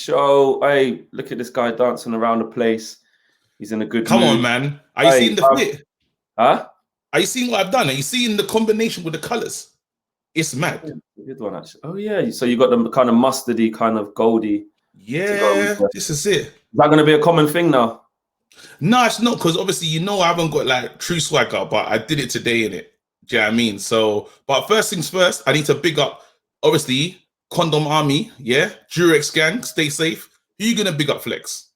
show. Hey, look at this guy dancing around the place. He's in a good Come mood. on, man. Are you seeing the fit? Huh? Are you seeing what I've done? Are you seeing the combination with the colors? It's mad. Good one, actually. Oh, yeah. So you got the kind of mustardy, kind of goldy. Yeah, this is it. Is that going to be a common thing now? No, it's not, because obviously, you know, I haven't got like true swagger, but I did it today, in it. Do you know what I mean? So, but first things first, I need to big up, obviously, Condom Army, yeah, Durex gang, stay safe. Who you gonna big up, Flex?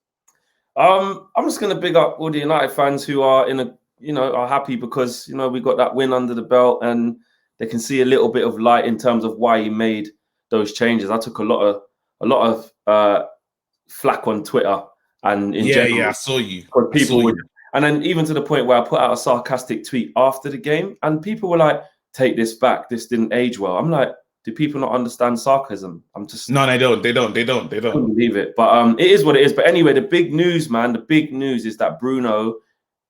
I'm just gonna big up all the United fans who are are happy because we got that win under the belt and they can see a little bit of light in terms of why he made those changes. I took a lot of flack on Twitter and in general. Yeah, I saw you. And then even to the point where I put out a sarcastic tweet after the game, and people were like, "Take this back. This didn't age well." I'm like, do people not understand sarcasm? No, they don't. They don't. I don't believe it. But it is what it is. But anyway, the big news, man, the big news is that Bruno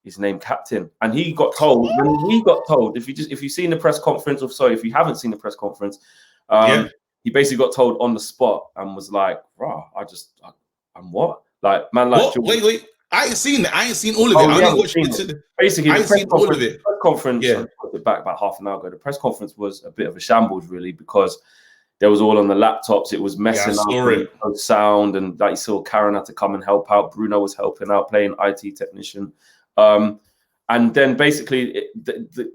is named captain, and he got told when he got told. If you've seen the press conference, if you haven't seen the press conference, he basically got told on the spot and was like, "Rah, I'm what?" Like, man, like what? Wait. I ain't seen it. I ain't seen all of it. I only watched it. Basically, I ain't seen all of it. The press conference, yeah. I put it back about half an hour ago. The press conference was a bit of a shambles, really, because there was all on the laptops. It was messing up, no sound, and like you saw, Karen had to come and help out. Bruno was helping out, playing IT technician. And then basically,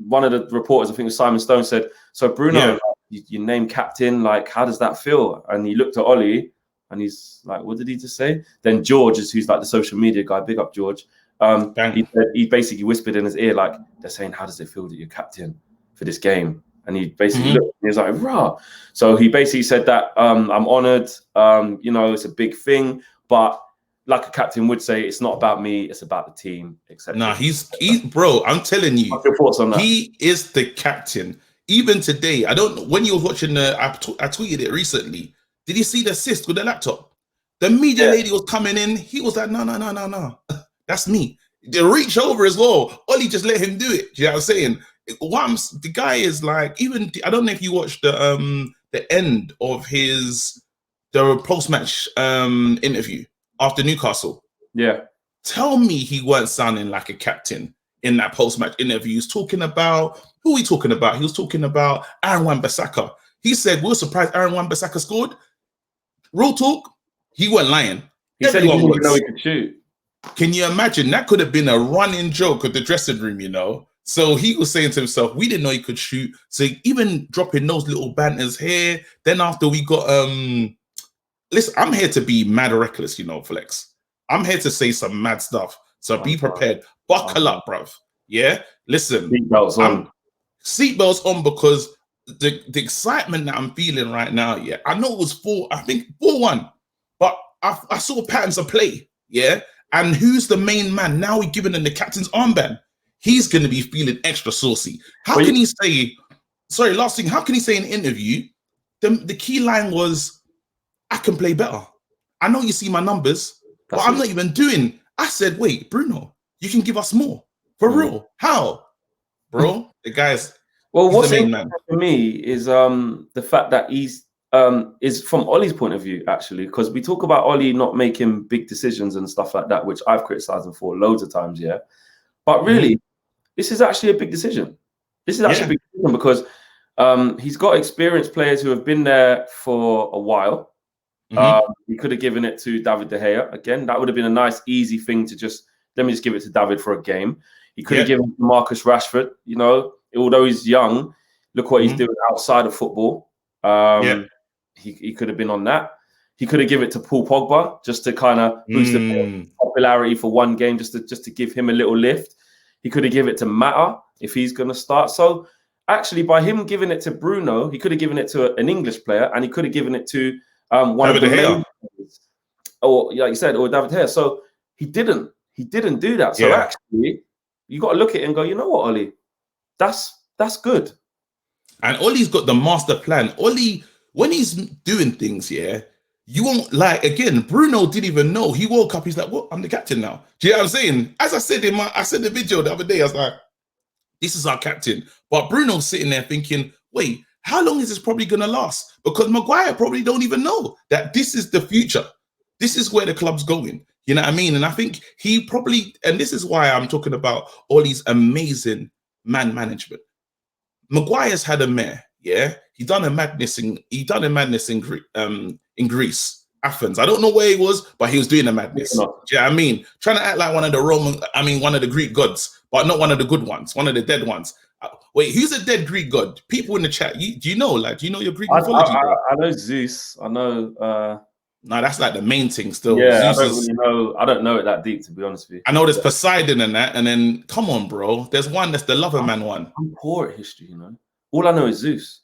one of the reporters, I think it was Simon Stone, said, "So Bruno, you named captain. Like, how does that feel?" And he looked at Ollie. And he's like, what did he just say? Then George, who's like the social media guy, big up George. He basically whispered in his ear, like, they're saying, how does it feel that you're captain for this game? And he basically looked, and he was like, rah. So he basically said that I'm honored. It's a big thing. But like a captain would say, it's not about me, it's about the team, etc. Nah, he's bro, I'm telling you. What's your thoughts on that? He is the captain. Even today, I don't know, when you were watching I tweeted it recently. Did you see the assist with the laptop? The media lady was coming in. He was like, no. That's me. They reach over as well. Ollie just let him do it. Do you know what I'm saying? The guy is like, even, I don't know if you watched the end of the post-match interview after Newcastle. Yeah. Tell me he weren't sounding like a captain in that post-match interview. He's talking about, who are we talking about? He was talking about Aaron Wan-Bissaka. He said, we're surprised Aaron Wan-Bissaka scored. Real talk, he wasn't lying. He said he didn't even know he could shoot. Can you imagine? That could have been a running joke of the dressing room, So he was saying to himself, we didn't know he could shoot. So even dropping those little banters here. Then after we got, listen, I'm here to be mad reckless, Flex. I'm here to say some mad stuff. So be prepared. Buckle up, bruv. Yeah? Listen. Seatbelts on. Seatbelts on, because the excitement that I'm feeling right now, I know it was 4-1, but I saw patterns of play, and who's the main man? Now we're giving him the captain's armband. He's going to be feeling extra saucy. How can he say, last thing, how can he say in an interview, the key line was, I can play better. I know you see my numbers, but I'm not even doing. I said, wait, Bruno, you can give us more. For real. How? Bro, the guy's... Well, what's interesting for me is the fact that he's is from Ollie's point of view, actually, because we talk about Ollie not making big decisions and stuff like that, which I've criticized him for loads of times, But really, this is actually a big decision. This is actually a big decision because he's got experienced players who have been there for a while. He could have given it to David De Gea. Again, that would have been a nice, easy thing to let me just give it to David for a game. He could have given it to Marcus Rashford, although he's young, look what he's doing outside of football. He could have been on that. He could have given it to Paul Pogba just to kind of boost the popularity for one game, just to give him a little lift. He could have given it to Mata if he's going to start. So actually, by him giving it to Bruno, he could have given it to an English player, and he could have given it to one of the main players, or like you said, or David De Gea. So he didn't do that. So actually, you got to look at it and go, you know what, Ollie? That's good. And Ollie's got the master plan. Ollie, when he's doing things, you won't like, again, Bruno didn't even know. He woke up, he's like, well, I'm the captain now. Do you know what I'm saying? As I said I said the video the other day, I was like, this is our captain. But Bruno's sitting there thinking, wait, how long is this probably going to last? Because Maguire probably don't even know that this is the future. This is where the club's going. You know what I mean? And I think he probably, and this is why I'm talking about Ollie's amazing man management. Maguire's had a mare, yeah. He done a madness in Greece, Athens. I don't know where he was, but he was doing a madness. Yeah, you know I mean, trying to act like one of the Greek gods, but not one of the good ones, one of the dead ones. Wait, who's a dead Greek god? People in the chat, do you know your Greek mythology? I know Zeus. I know. No, that's like the main thing still. Yeah, Zeus I don't know it that deep, to be honest with you. I know there's Poseidon and that, and then come on, bro. There's one that's the lover man one. I'm poor at history, you know. All I know is Zeus.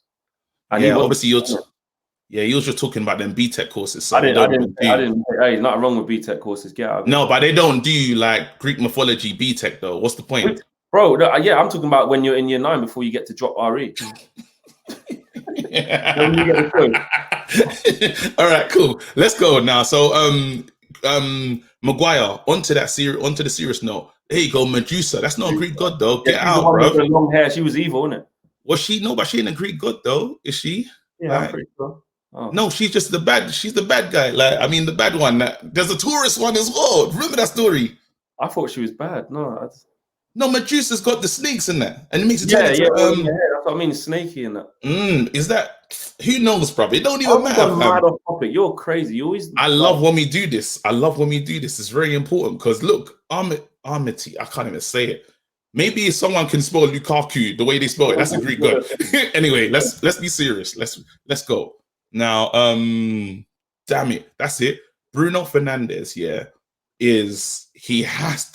And yeah, obviously you're just talking about them BTEC courses. So I didn't. Hey, nothing wrong with BTEC courses. Get out of it. No, but they don't do like Greek mythology BTEC though. What's the point? Bro, yeah, I'm talking about when you're in year 9 before you get to drop RE. All right, cool. Let's go now. So Maguire, onto the serious note. There you go, Medusa. That's not a Greek god though. Get out, bro. With long hair. She was evil, isn't it? Was she? No, but she ain't a Greek god though, is she? Yeah, like, I'm pretty sure. Oh. No, she's just the bad. She's the bad guy. Like, I mean, the bad one. There's a tourist one as well. Remember that story? I thought she was bad. No, Medusa's got the snakes in that, and it makes it yeah, that's what I mean, snaky in that. Is that? Who knows, bro? It don't even matter. Mad off topic. You're crazy. You always. I love when we do this. It's very important because look, Armity. I can't even say it. Maybe if someone can spell Lukaku the way they spell it, that's a Greek god. Anyway, let's be serious. Let's go now. Damn it, that's it. Bruno Fernandes, he has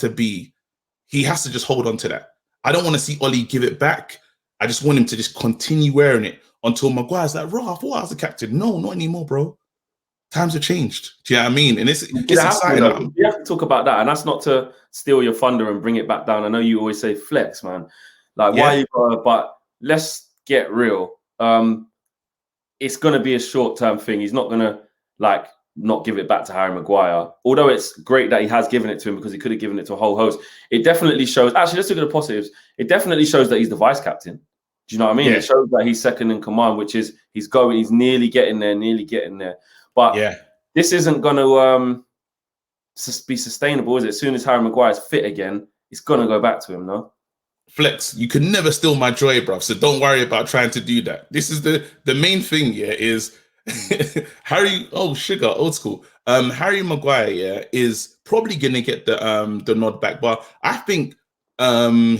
to just hold on to that. I don't want to see Ollie give it back. I just want him to just continue wearing it until Maguire's like, bro, I thought I was the captain. No, not anymore, bro. Times have changed. Do you know what I mean? And it's exciting. You have to talk about that, and that's not to steal your thunder and bring it back down. I know you always say flex, man. Like, why you gotta, but let's get real. It's gonna be a short-term thing. He's not gonna like not give it back to Harry Maguire. Although it's great that he has given it to him because he could have given it to a whole host. It definitely shows. Actually, let's look at the positives. It definitely shows that he's the vice captain. Do you know what I mean? Yeah. It shows that he's second in command, which is he's nearly getting there. But this isn't going to be sustainable, is it? As soon as Harry Maguire's fit again, it's going to go back to him, no? Flex, you can never steal my joy, bruv. So don't worry about trying to do that. This is the main thing, is Harry. Oh, sugar, old school. Harry Maguire, is probably going to get the nod back, but I think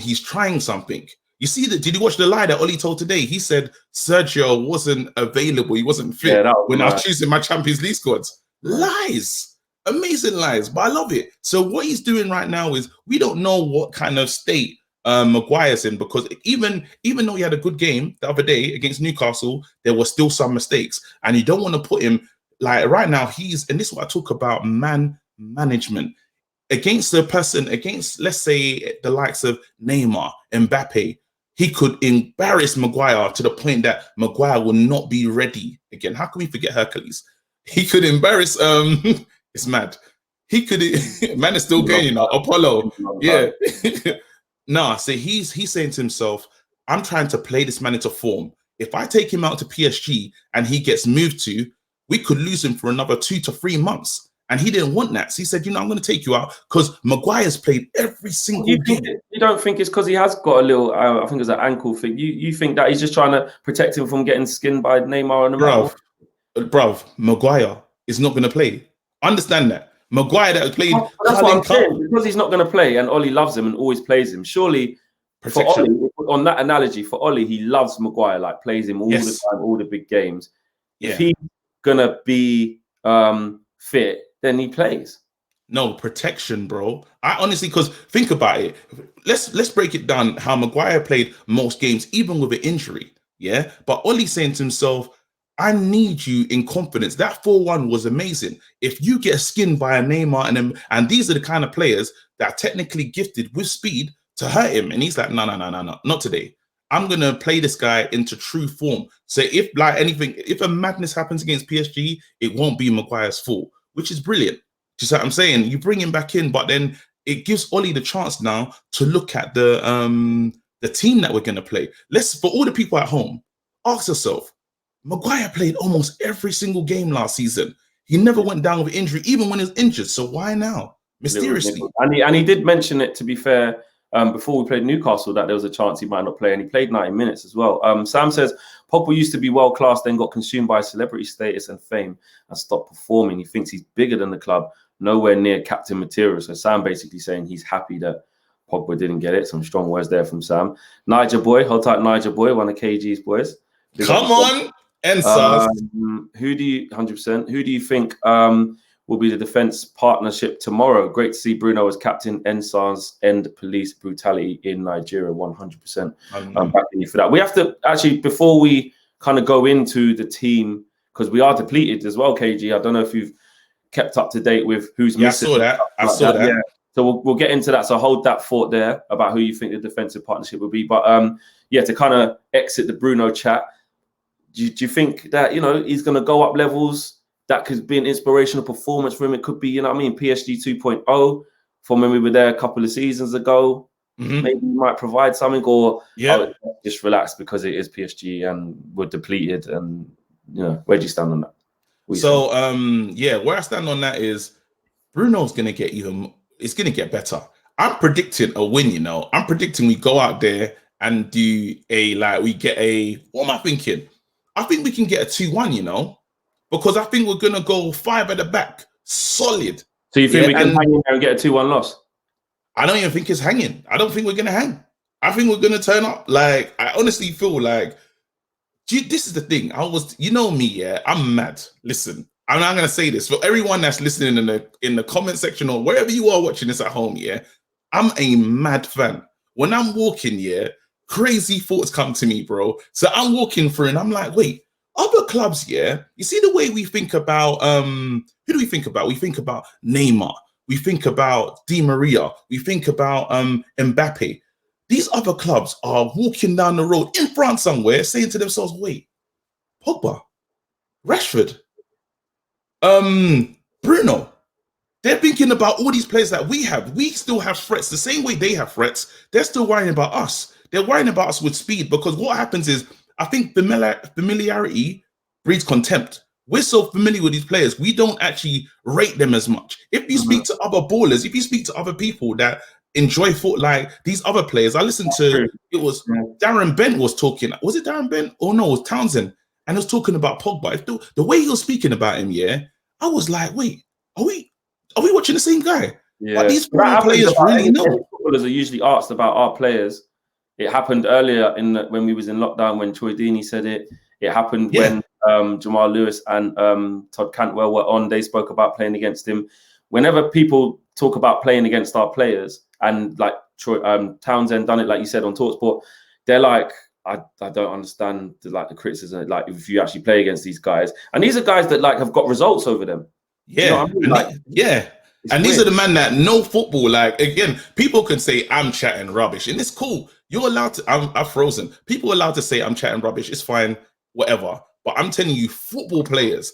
he's trying something. You see that? Did you watch the lie that Ollie told today? He said Sergio wasn't available. He wasn't fit when I was choosing my Champions League squads. Lies, amazing lies, but I love it. So what he's doing right now is we don't know what kind of state Maguire's in, because even though he had a good game the other day against Newcastle, there were still some mistakes, and you don't want to put him like right now. And this is what I talk about, man management. Against let's say the likes of Neymar, Mbappe, he could embarrass Maguire to the point that Maguire will not be ready again. How can we forget Hercules? He could embarrass. It's mad. He could. Man is still going. Apollo. Yeah. No. So he's saying to himself, "I'm trying to play this man into form. If I take him out to PSG and he gets moved to, we could lose him for another 2 to 3 months." And he didn't want that. So he said, I'm going to take you out because Maguire's played every single game. You don't think it's because he has got a little, I think it's an ankle thing. You think that he's just trying to protect him from getting skinned by Neymar and the Bruv, Maguire is not going to play. Understand that. Maguire that played. That's what I'm saying. Because he's not going to play and Ollie loves him and always plays him. Surely, for Ollie, on that analogy, for Ollie, he loves Maguire, like plays him all the time, all the big games. Yeah. If he's going to be fit, then he plays. No, protection, bro. I honestly, because think about it. Let's break it down how Maguire played most games, even with an injury. Yeah. But Ollie's saying to himself, I need you in confidence. That 4-1 was amazing. If you get skinned by a Neymar and these are the kind of players that are technically gifted with speed to hurt him. And he's like, no, not today. I'm going to play this guy into true form. So if a madness happens against PSG, it won't be Maguire's fault, which is brilliant. Just like I'm saying, you bring him back in, but then it gives Ollie the chance now to look at the team that we're going to play. For all the people at home, ask yourself, Maguire played almost every single game last season. He never went down with injury, even when he was injured. So why now? Mysteriously. And he did mention it, to be fair, before we played Newcastle, that there was a chance he might not play, and he played 90 minutes as well. Sam says, Pogba used to be world-class, then got consumed by celebrity status and fame and stopped performing. He thinks he's bigger than the club, nowhere near captain material. So Sam basically saying he's happy that Pogba didn't get it. Some strong words there from Sam. Niger boy, hold tight, Niger boy, one of KG's boys. Come on, Ensars. Who do you 100%? Who do you think will be the defense partnership tomorrow? Great to see Bruno as captain. Ensars end police brutality in Nigeria. 100%. I'm backing you for that. We have to actually, before we kind of go into the team, because we are depleted as well. KG, I don't know if you've kept up to date with who's missing. I saw that. Yeah. So we'll get into that. So hold that thought there about who you think the defensive partnership will be. But yeah, to kind of exit the Bruno chat, do you think that, he's going to go up levels? That could be an inspirational performance for him. It could be, PSG 2.0 from when we were there a couple of seasons ago. Maybe he might provide something, or just relax because it is PSG and we're depleted. And, where do you stand on that? Where I stand on that is Bruno's going to get it's going to get better. I'm predicting a win, I'm predicting we go out there and do what am I thinking? I think we can get a 2-1, because I think we're going to go 5 at the back, solid. So you think we can hang in there and get a 2-1 loss? I don't even think it's hanging. I don't think we're going to hang. I think we're going to turn up. I honestly feel like, this is the thing. Me, I'm mad. Listen, I'm not going to say this. For everyone that's listening in the comment section or wherever you are watching this at home, I'm a mad fan. When I'm walking, crazy thoughts come to me, bro. So I'm walking through and I'm like, wait, other clubs, you see the way we think about, who do we think about? We think about Neymar. We think about Di Maria. We think about Mbappe. These other clubs are walking down the road in France somewhere saying to themselves, wait, Pogba, Rashford, Bruno. They're thinking about all these players that we have. We still have threats the same way they have threats. They're still worrying about us. They're worrying about us with speed, because what happens is, I think familiarity breeds contempt. We're so familiar with these players, we don't actually rate them as much. If you speak to other ballers, if you speak to other people that enjoy foot like these other players, I listened to, it was Darren Bent was talking. Was it Darren Bent? Oh no, it was Townsend. And he was talking about Pogba. The way he was speaking about him, I was like, wait, are we watching the same guy? Yeah. But these players really know. Footballers are usually asked about our players. It happened earlier when we was in lockdown, when Troy Deeney said it. It happened when Jamal Lewis and Todd Cantwell were on. They spoke about playing against him. Whenever people talk about playing against our players, and like Townsend done it, like you said, on TalkSport, they're like, I don't understand the criticism. Like, if you actually play against these guys, and these are guys that have got results over them. Yeah, you know what I mean? And these are the men that know football. Again, people can say I'm chatting rubbish, and it's cool. You're allowed to. I'm frozen. People are allowed to say I'm chatting rubbish. It's fine, whatever. But I'm telling you, football players,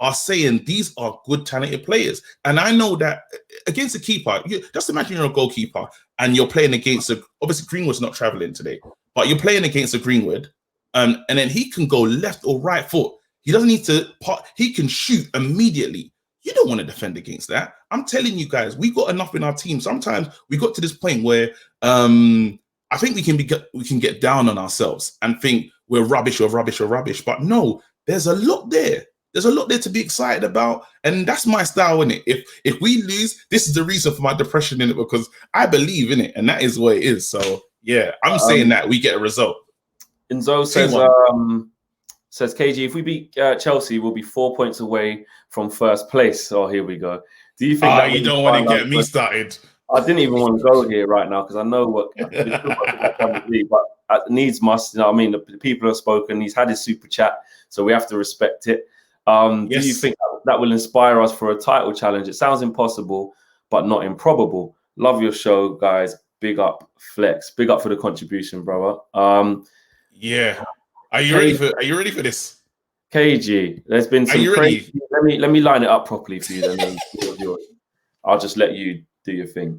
are saying these are good, talented players. And I know that against a keeper, just imagine you're a goalkeeper and you're playing against obviously Greenwood's not traveling today, but you're playing against a Greenwood, and then he can go left or right foot. He doesn't need to. He can shoot immediately. You don't want to defend against that. I'm telling you guys, we got enough in our team. Sometimes we got to this point where I think we can get down on ourselves and think we're rubbish. But no, there's a lot there. There's a lot there to be excited about, and that's my style in it. If we lose, this is the reason for my depression in it, because I believe in it, and that is what it is. So yeah, I'm saying that we get a result. Enzo says KG, if we beat Chelsea, we'll be 4 points away from first place. Oh, here we go. Do you think you don't want to get me started? I didn't even want to go here right now because I know what but needs must. You know what I mean? The people have spoken. He's had his super chat, so we have to respect it. Do you think that will inspire us for a title challenge? It sounds impossible, but not improbable. Love your show, guys. Big up, Flex. Big up for the contribution, brother. Yeah. Are you ready for this? KG, there's been some crazy. Let me line it up properly for you. Then I'll just let you do your thing.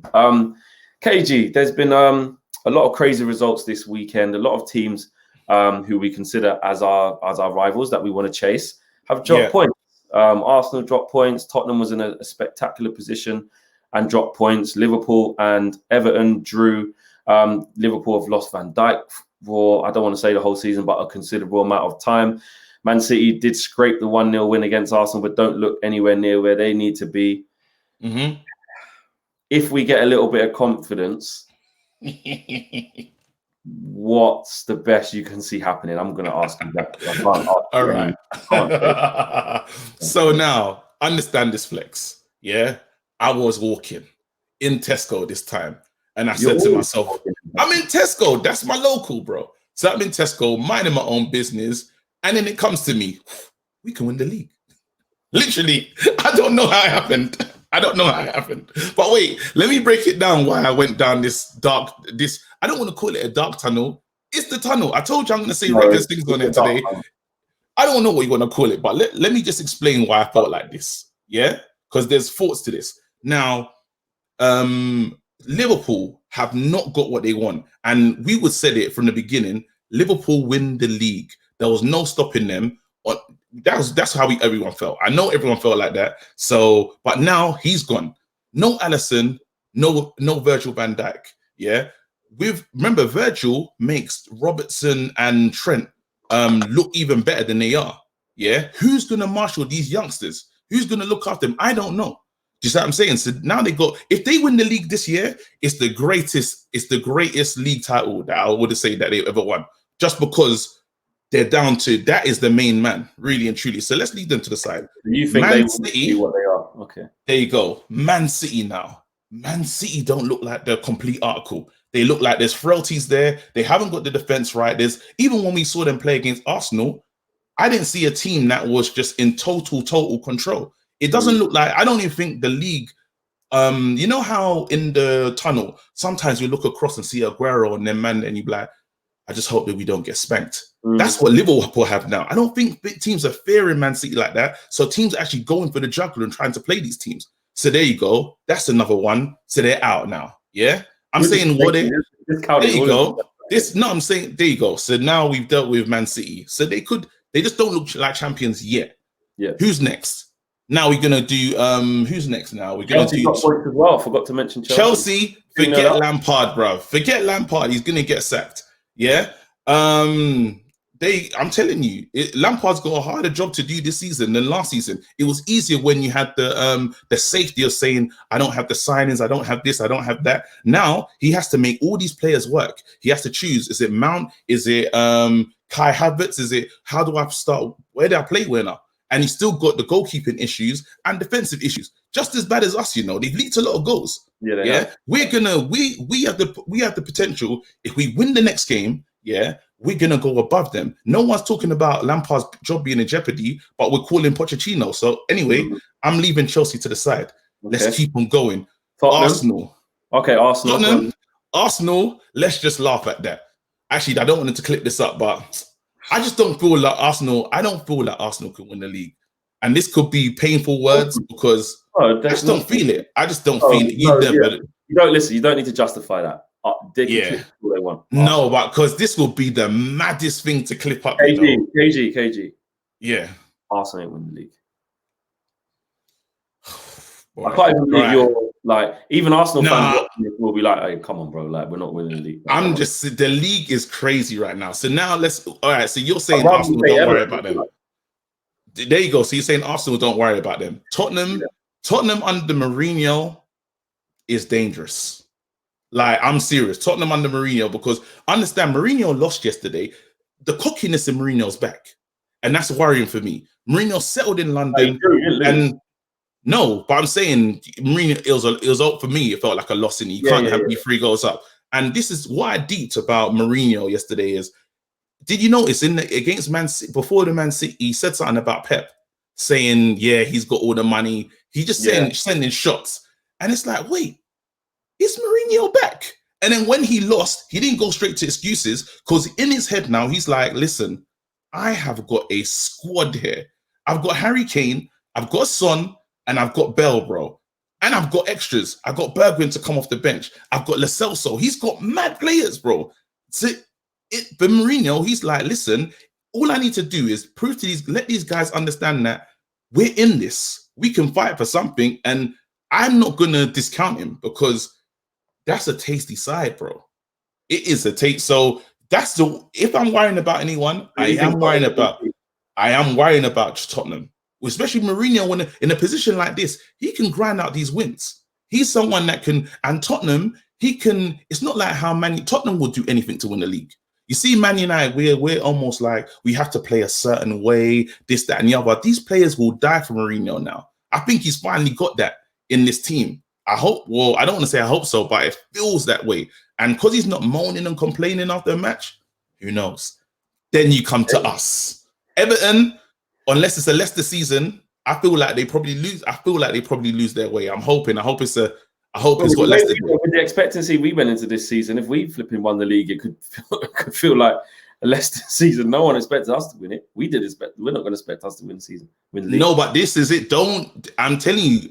KG, there's been a lot of crazy results this weekend. A lot of teams who we consider as our rivals that we want to chase have dropped points. Arsenal dropped points. Tottenham was in a spectacular position and dropped points. Liverpool and Everton drew. Liverpool have lost Van Dijk for, I don't want to say the whole season, but a considerable amount of time. Man City did scrape the 1-0 win against Arsenal, but don't look anywhere near where they need to be. If we get a little bit of confidence, what's the best you can see happening? I'm going to ask you that. All right. So now, understand this, Flex. Yeah? I was walking in Tesco this time, and I said to myself, I'm in Tesco. That's my local, bro. So I'm in Tesco, minding my own business, and then it comes to me, we can win the league. Literally, I don't know how it happened. I don't know how it happened. But wait, let me break it down why I went down this I don't want to call it a dark tunnel. It's the tunnel. I told you I'm going to say reckless things on it today. I don't know what you want to call it, but let me just explain why I felt like this. Yeah? Because there's thoughts to this. Now, Liverpool have not got what they want. And we would said it from the beginning, Liverpool win the league. There was no stopping them. That's how everyone felt. I know everyone felt like that. So, but now he's gone. No Alisson, no Virgil van Dijk. Yeah. Remember, Virgil makes Robertson and Trent look even better than they are. Yeah. Who's gonna marshal these youngsters? Who's gonna look after them? I don't know. Do you see what I'm saying? So now if they win the league this year, it's the greatest league title that I would say that they've ever won. Just because they're down to that is the main man, really and truly. So let's leave them to the side. You think Man City, what they are? Okay. There you go. Man City now. Man City don't look like the complete article. They look like there's frailties there. They haven't got the defense right. Even when we saw them play against Arsenal, I didn't see a team that was just in total control. It doesn't look like, I don't even think the league, you know how in the tunnel, sometimes you look across and see Aguero and then man, and you be like, I just hope that we don't get spanked. That's what Liverpool have now. I don't think big teams are fearing Man City like that. So teams are actually going for the jugular and trying to play these teams. So there you go. That's another one. So they're out now. Yeah. I'm saying what there you go. I'm saying there you go. So now we've dealt with Man City. So they just don't look like champions yet. Yeah. Who's next? Now we're gonna do who's next now? We're gonna do points as well. Forgot to mention Chelsea. Forget Lampard, bro. Forget Lampard. He's gonna get sacked. Yeah. I'm telling you, Lampard's got a harder job to do this season than last season. It was easier when you had the safety of saying, I don't have the signings, I don't have this, I don't have that. Now he has to make all these players work. He has to choose. Is it Mount? Is it Kai Havertz? Is it how do I start? Where do I play winner? And he's still got the goalkeeping issues and defensive issues, just as bad as us. You know, they've leaked a lot of goals. Yeah. We're gonna we have the potential if we win the next game. Yeah. We're going to go above them. No one's talking about Lampard's job being in jeopardy, but we're calling Pochettino. So anyway, I'm leaving Chelsea to the side. Okay. Let's keep on going. Tottenham. Arsenal. Okay, Arsenal. Tottenham. Arsenal, let's just laugh at that. Actually, I don't want to clip this up, but I just don't feel like Arsenal. I don't feel like Arsenal can win the league. And this could be painful words because I just don't feel it. I just don't feel it. You don't listen. You don't need to justify that. They can clip all they want. No, but because this will be the maddest thing to clip up. KG. Yeah. Arsenal ain't win the league. Boy, I can't even believe you're like, even Arsenal fans will be like, hey, come on, bro. Like, we're not winning the league. The league is crazy right now. So now all right. So you're saying Arsenal don't worry about them. There you go. So you're saying Arsenal don't worry about them. Tottenham under Mourinho is dangerous. Like, I'm serious. Tottenham under Mourinho, because understand, Mourinho lost yesterday. The cockiness in Mourinho's back. And that's worrying for me. Mourinho settled in London. And no, but I'm saying Mourinho, it was out for me. It felt like a loss in it. You can't have me 3 goals up. And this is what I deeped about Mourinho yesterday is, did you notice against Man City, before the Man City, he said something about Pep, saying, yeah, he's got all the money. He just sending shots. And it's like, wait, is Mourinho back? And then when he lost, he didn't go straight to excuses, because in his head now, he's like, listen, I have got a squad here. I've got Harry Kane, I've got Son, and I've got Bell, bro. And I've got extras. I've got Bergwijn to come off the bench. I've got Lo Celso. He's got mad players, bro. So for Mourinho, he's like, listen, all I need to do is prove to let these guys understand that we're in this. We can fight for something, and I'm not gonna discount him because that's a tasty side, bro. It is a taste. So that's the. If I'm worrying about anyone, I am worrying about Tottenham, especially Mourinho. When in a position like this, he can grind out these wins. He's someone that can, and Tottenham, he can. It's not like how Tottenham will do anything to win the league. You see, Man United, we're almost like we have to play a certain way, this, that, and the other. These players will die for Mourinho now. I think he's finally got that in this team. I hope, well, I don't want to say I hope so, but it feels that way. And because he's not moaning and complaining after a match, who knows? Then you come to us. Everton, unless it's a Leicester season, I feel like they probably lose. I feel like they probably lose their way. I hope it's got Leicester. With the expectancy we went into this season, if we flipping won the league, it could feel like a Leicester season. No one expected us to win it. We did expect. We're not going to expect us to win the season. No, but this is it. I'm telling you.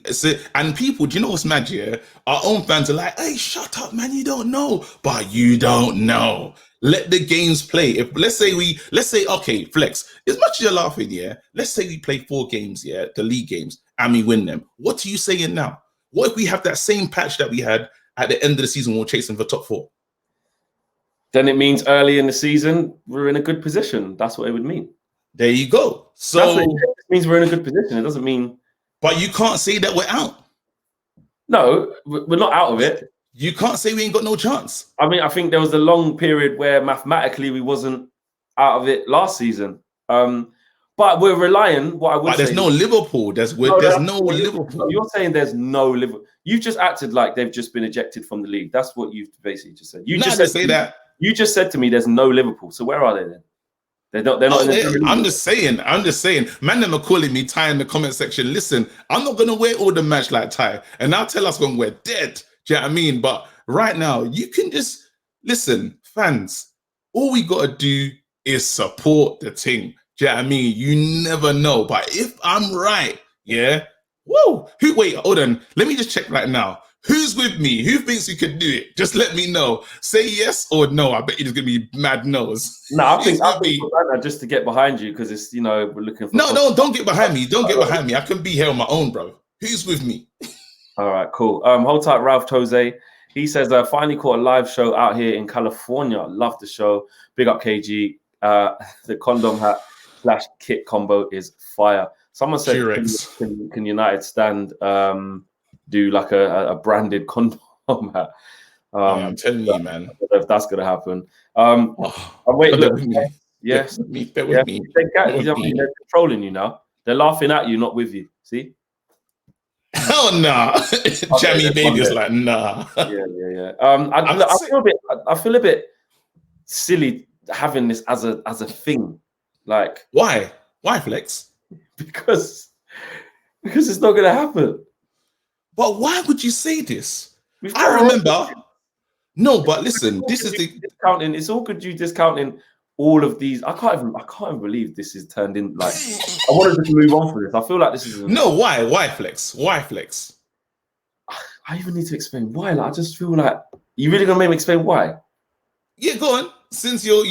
And people, do you know what's mad here? Our own fans are like, "Hey, shut up, man! You don't know." But you don't know. Let the games play. If let's say, okay, Flex. As much as you're laughing, yeah. Let's say we play 4 games, yeah, the league games, and we win them. What are you saying now? What if we have that same patch that we had at the end of the season when we're chasing for top 4? Then it means early in the season we're in a good position. That's what it would mean. There you go. So it means we're in a good position. It doesn't mean. But you can't say that we're out. No, we're not out of it. You can't say we ain't got no chance. I mean, I think there was a long period where mathematically we wasn't out of it last season. But we're relying. What I would say, there's no Liverpool. There's no Liverpool. You're saying there's no Liverpool. You've just acted like they've just been ejected from the league. That's what you've basically just said. You just said that. You just said to me, "There's no Liverpool." So where are they then? They're not. I'm just saying. Man, them are calling me Ty in the comment section. Listen, I'm not gonna wear all the match like Ty, and now tell us when we're dead. Do you know what I mean? But right now, you can just listen, fans. All we gotta do is support the team. Do you know what I mean? You never know. But if I'm right, yeah. Whoa. Wait, hold on. Let me just check right now. Who's with me? Who thinks we could do it? Just let me know. Say yes or no. I bet you're just gonna be mad no's. No, I think just to get behind you because it's we're looking for. No, don't get behind me. Don't get behind me. I can be here on my own, bro. Who's with me? All right, cool. Hold tight, Ralph Tose. He says, finally caught a live show out here in California. Love the show. Big up KG. The condom hat / kit combo is fire. Someone said, can United stand do like a branded condom hat? I'm telling you, man. I don't know if that's gonna happen. Wait, look. Yes. Bear with me. They're controlling you now. They're laughing at you, not with you. See? Oh no, Jamie baby is like nah. Yeah. I feel a bit silly having this as a thing. Like why Flex? Because it's not gonna happen. But why would you say this? I remember. No, but listen, this is the discounting. It's all good you discounting all of these. I can't even believe this is turned in. Like I wanted to move on for this. I feel like this is why Flex? Why Flex? I even need to explain why. Like I just feel like you really gonna make me explain why. Yeah, go on. Since you're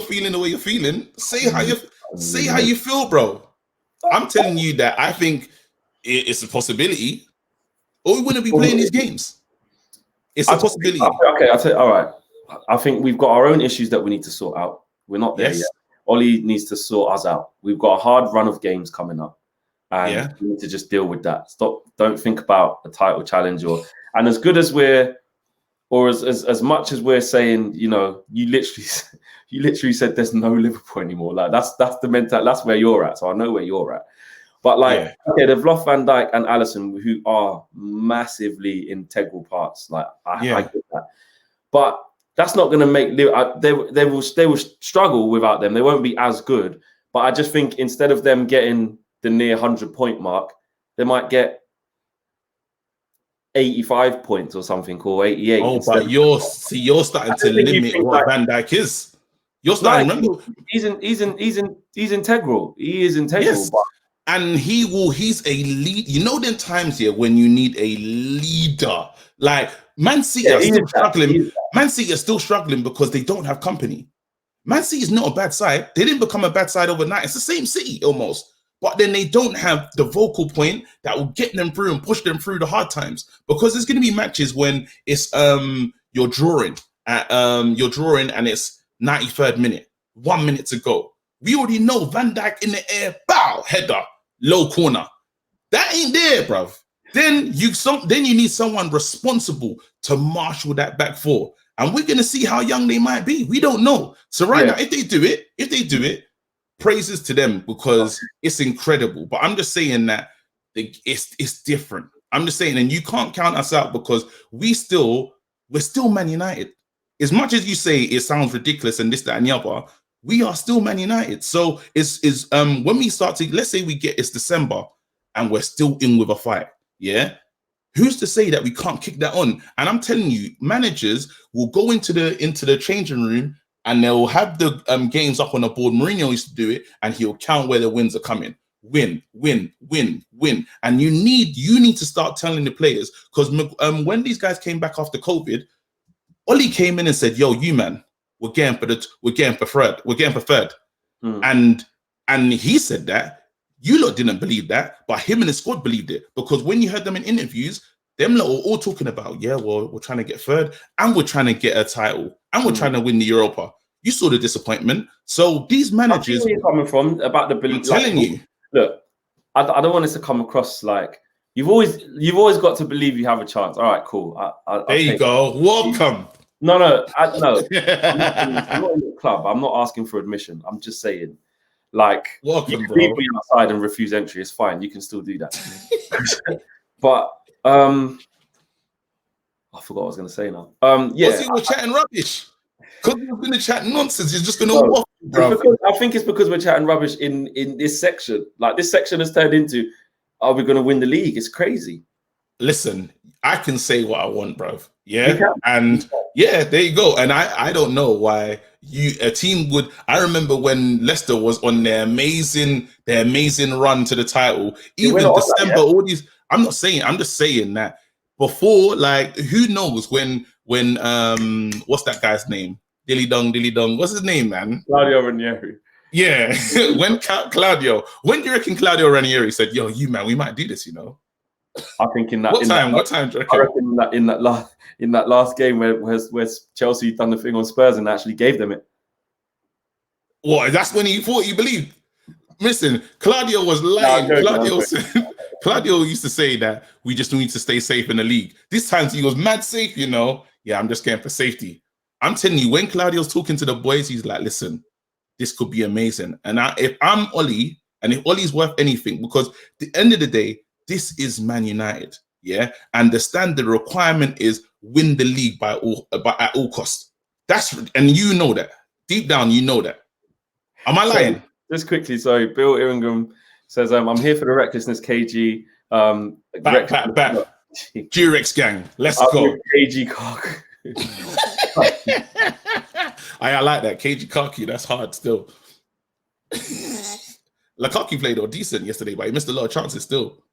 feeling the way you're feeling, say how you feel, bro. I'm telling you that I think it's a possibility, or we wouldn't be playing these games. It's a possibility. Okay, I'll tell you. All right. I think we've got our own issues that we need to sort out. We're not there yet. Ollie needs to sort us out. We've got a hard run of games coming up, and we need to just deal with that. Don't think about a title challenge and as good as we're, or as much as we're saying, you literally said there's no Liverpool anymore. Like that's the mental. That's where you're at. So I know where you're at. But okay, they've lost Van Dijk and Alisson, who are massively integral parts. Like I get that, but that's not going to make they will struggle without them. They won't be as good. But I just think instead of them getting the near 100-point mark, they might get 85 points or something, or 88. Oh, but you're starting to limit what Van Dijk is. You're starting. Remember, he's integral. He is integral. Yes. And he's a lead. You know, them times here when you need a leader. Like Man City are still struggling. Man City are still struggling because they don't have company. Man City is not a bad side. They didn't become a bad side overnight. It's the same City almost. but then they don't have the vocal point that will get them through and push them through the hard times. Because there's going to be matches when it's you're drawing and it's 93rd minute, 1 minute to go. We already know Van Dijk in the air, bow, header, low corner. That ain't there, bruv. Then you need someone responsible to marshal that back four. And we're gonna see how young they might be. We don't know. So now, if they do it, praises to them because it's incredible. But I'm just saying that it's different. I'm just saying, and you can't count us out because we're still Man United. As much as you say it sounds ridiculous and this, that, and the other, we are still Man United. So it's when we start to, let's say it's December and we're still in with a fight. Yeah. Who's to say that we can't kick that on? And I'm telling you, managers will go into the changing room and they'll have the games up on the board. Mourinho used to do it, and he'll count where the wins are coming. Win, win, win, win. And you need to start telling the players, because when these guys came back after COVID, Ollie came in and said, "Yo, you man, we're getting for third." And he said that. You lot didn't believe that, but him and his squad believed it, because when you heard them in interviews, them lot were all talking about, yeah, well, we're trying to get third, and we're trying to get a title, and we're trying to win the Europa. You saw the disappointment. So these managers, where you're coming from about the belief. I'm telling you, look, I don't want this to come across like you've always got to believe you have a chance. All right, cool. There you go. Welcome. No. I'm not in the club. I'm not asking for admission. I'm just saying. Like, welcome, you can bro. leave me outside and refuse entry. It's fine. You can still do that. But I forgot what I was going to say now. Yeah, we're chatting rubbish. Because we're going to chat nonsense. You're just going to walk, bro. I think it's because we're chatting rubbish in this section. Like, this section has turned into, are we going to win the league? It's crazy. Listen, I can say what I want, bro. Yeah, and yeah, there you go. And I don't know why a team would. I remember when Leicester was on their amazing run to the title, even December. All these. I'm not saying. I'm just saying that before, like, who knows when what's that guy's name? Dilly Dong. What's his name, man? Claudio Ranieri. Yeah, when do you reckon Claudio Ranieri said, "Yo, you man, we might do this," you know? I think what time do you reckon? I reckon in that last game where Chelsea done the thing on Spurs and actually gave them it. What? That's when he thought he believed. Listen, Claudio was lying. Claudio used to say that we just need to stay safe in the league. This time he was mad safe, you know. Yeah, I'm just getting for safety. I'm telling you, when Claudio's talking to the boys, he's like, "Listen, this could be amazing." And if I'm Ollie, and if Ollie's worth anything, because at the end of the day, this is Man United, yeah? And the requirement is win the league at all costs. And you know that. Deep down, you know that. Am I lying? Just quickly, sorry. Bill Iringham says, I'm here for the recklessness, KG. Back. Durex gang, let's go. KG cock. I like that. KG cocky, that's hard still. Lukaku played all decent yesterday, but he missed a lot of chances still.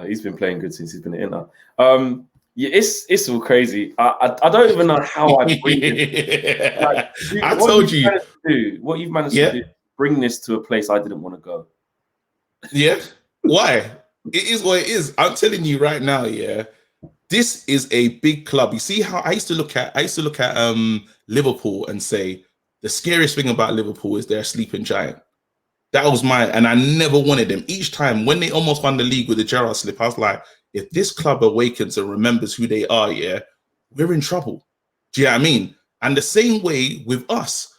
He's been playing good since he's been at Inter. Yeah, it's all crazy. I don't even know how I bring it. Like, I told you what you've managed to do. Bring this to a place I didn't want to go. Yeah, why? It is what it is. I'm telling you right now. Yeah, this is a big club. You see how I used to look at Liverpool and say the scariest thing about Liverpool is they're a sleeping giant. That was and I never wanted them. Each time when they almost won the league with the Gerrard slip, I was like, if this club awakens and remembers who they are, yeah, we're in trouble. Do you know what I mean? And the same way with us.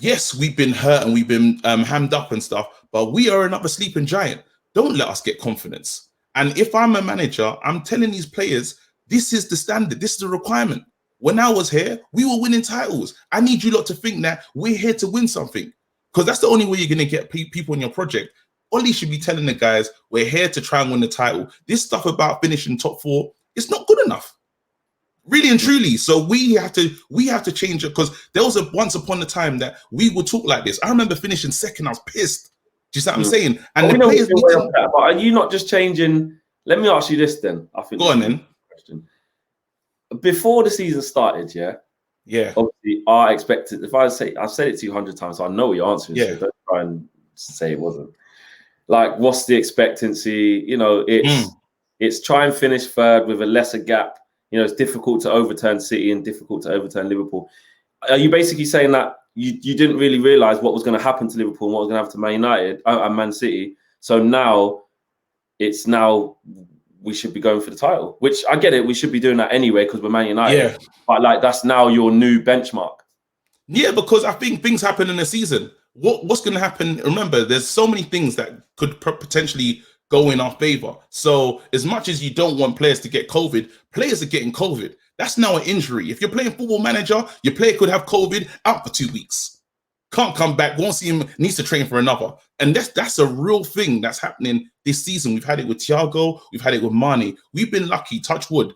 Yes, we've been hurt and we've been hammed up and stuff, but we are another sleeping giant. Don't let us get confidence. And if I'm a manager, I'm telling these players, this is the standard. This is the requirement. When I was here, we were winning titles. I need you lot to think that we're here to win something. Because that's the only way you're going to get people in your project. Ollie should be telling the guys, we're here to try and win the title. This stuff about finishing top 4, it's not good enough. Really and truly. So we have to change it, because there was once upon a time that we would talk like this. I remember finishing second, I was pissed. Do you see what I'm saying? And the players need to... But are you not just changing? Let me ask you this then. I think. Go on then. Question. Before the season started, yeah. Obviously, I expected. If I say, I've said it to you 100 times, so I know your answer. Yeah. So don't try and say it wasn't. like, what's the expectancy? You know, it's try and finish third with a lesser gap. You know, it's difficult to overturn City and difficult to overturn Liverpool. Are you basically saying that you didn't really realise what was going to happen to Liverpool and what was going to happen to Man United and Man City? So now we should be going for the title, which I get it. We should be doing that anyway because we're Man United. Yeah. But like, that's now your new benchmark. Yeah, because I think things happen in the season. What's going to happen? Remember, there's so many things that could potentially go in our favor. So as much as you don't want players to get COVID, players are getting COVID. That's now an injury. If you're playing Football Manager, your player could have COVID, out for 2 weeks. Can't come back, won't see him, needs to train for another. And that's a real thing that's happening this season. We've had it with Thiago, we've had it with Mane. We've been lucky, touch wood.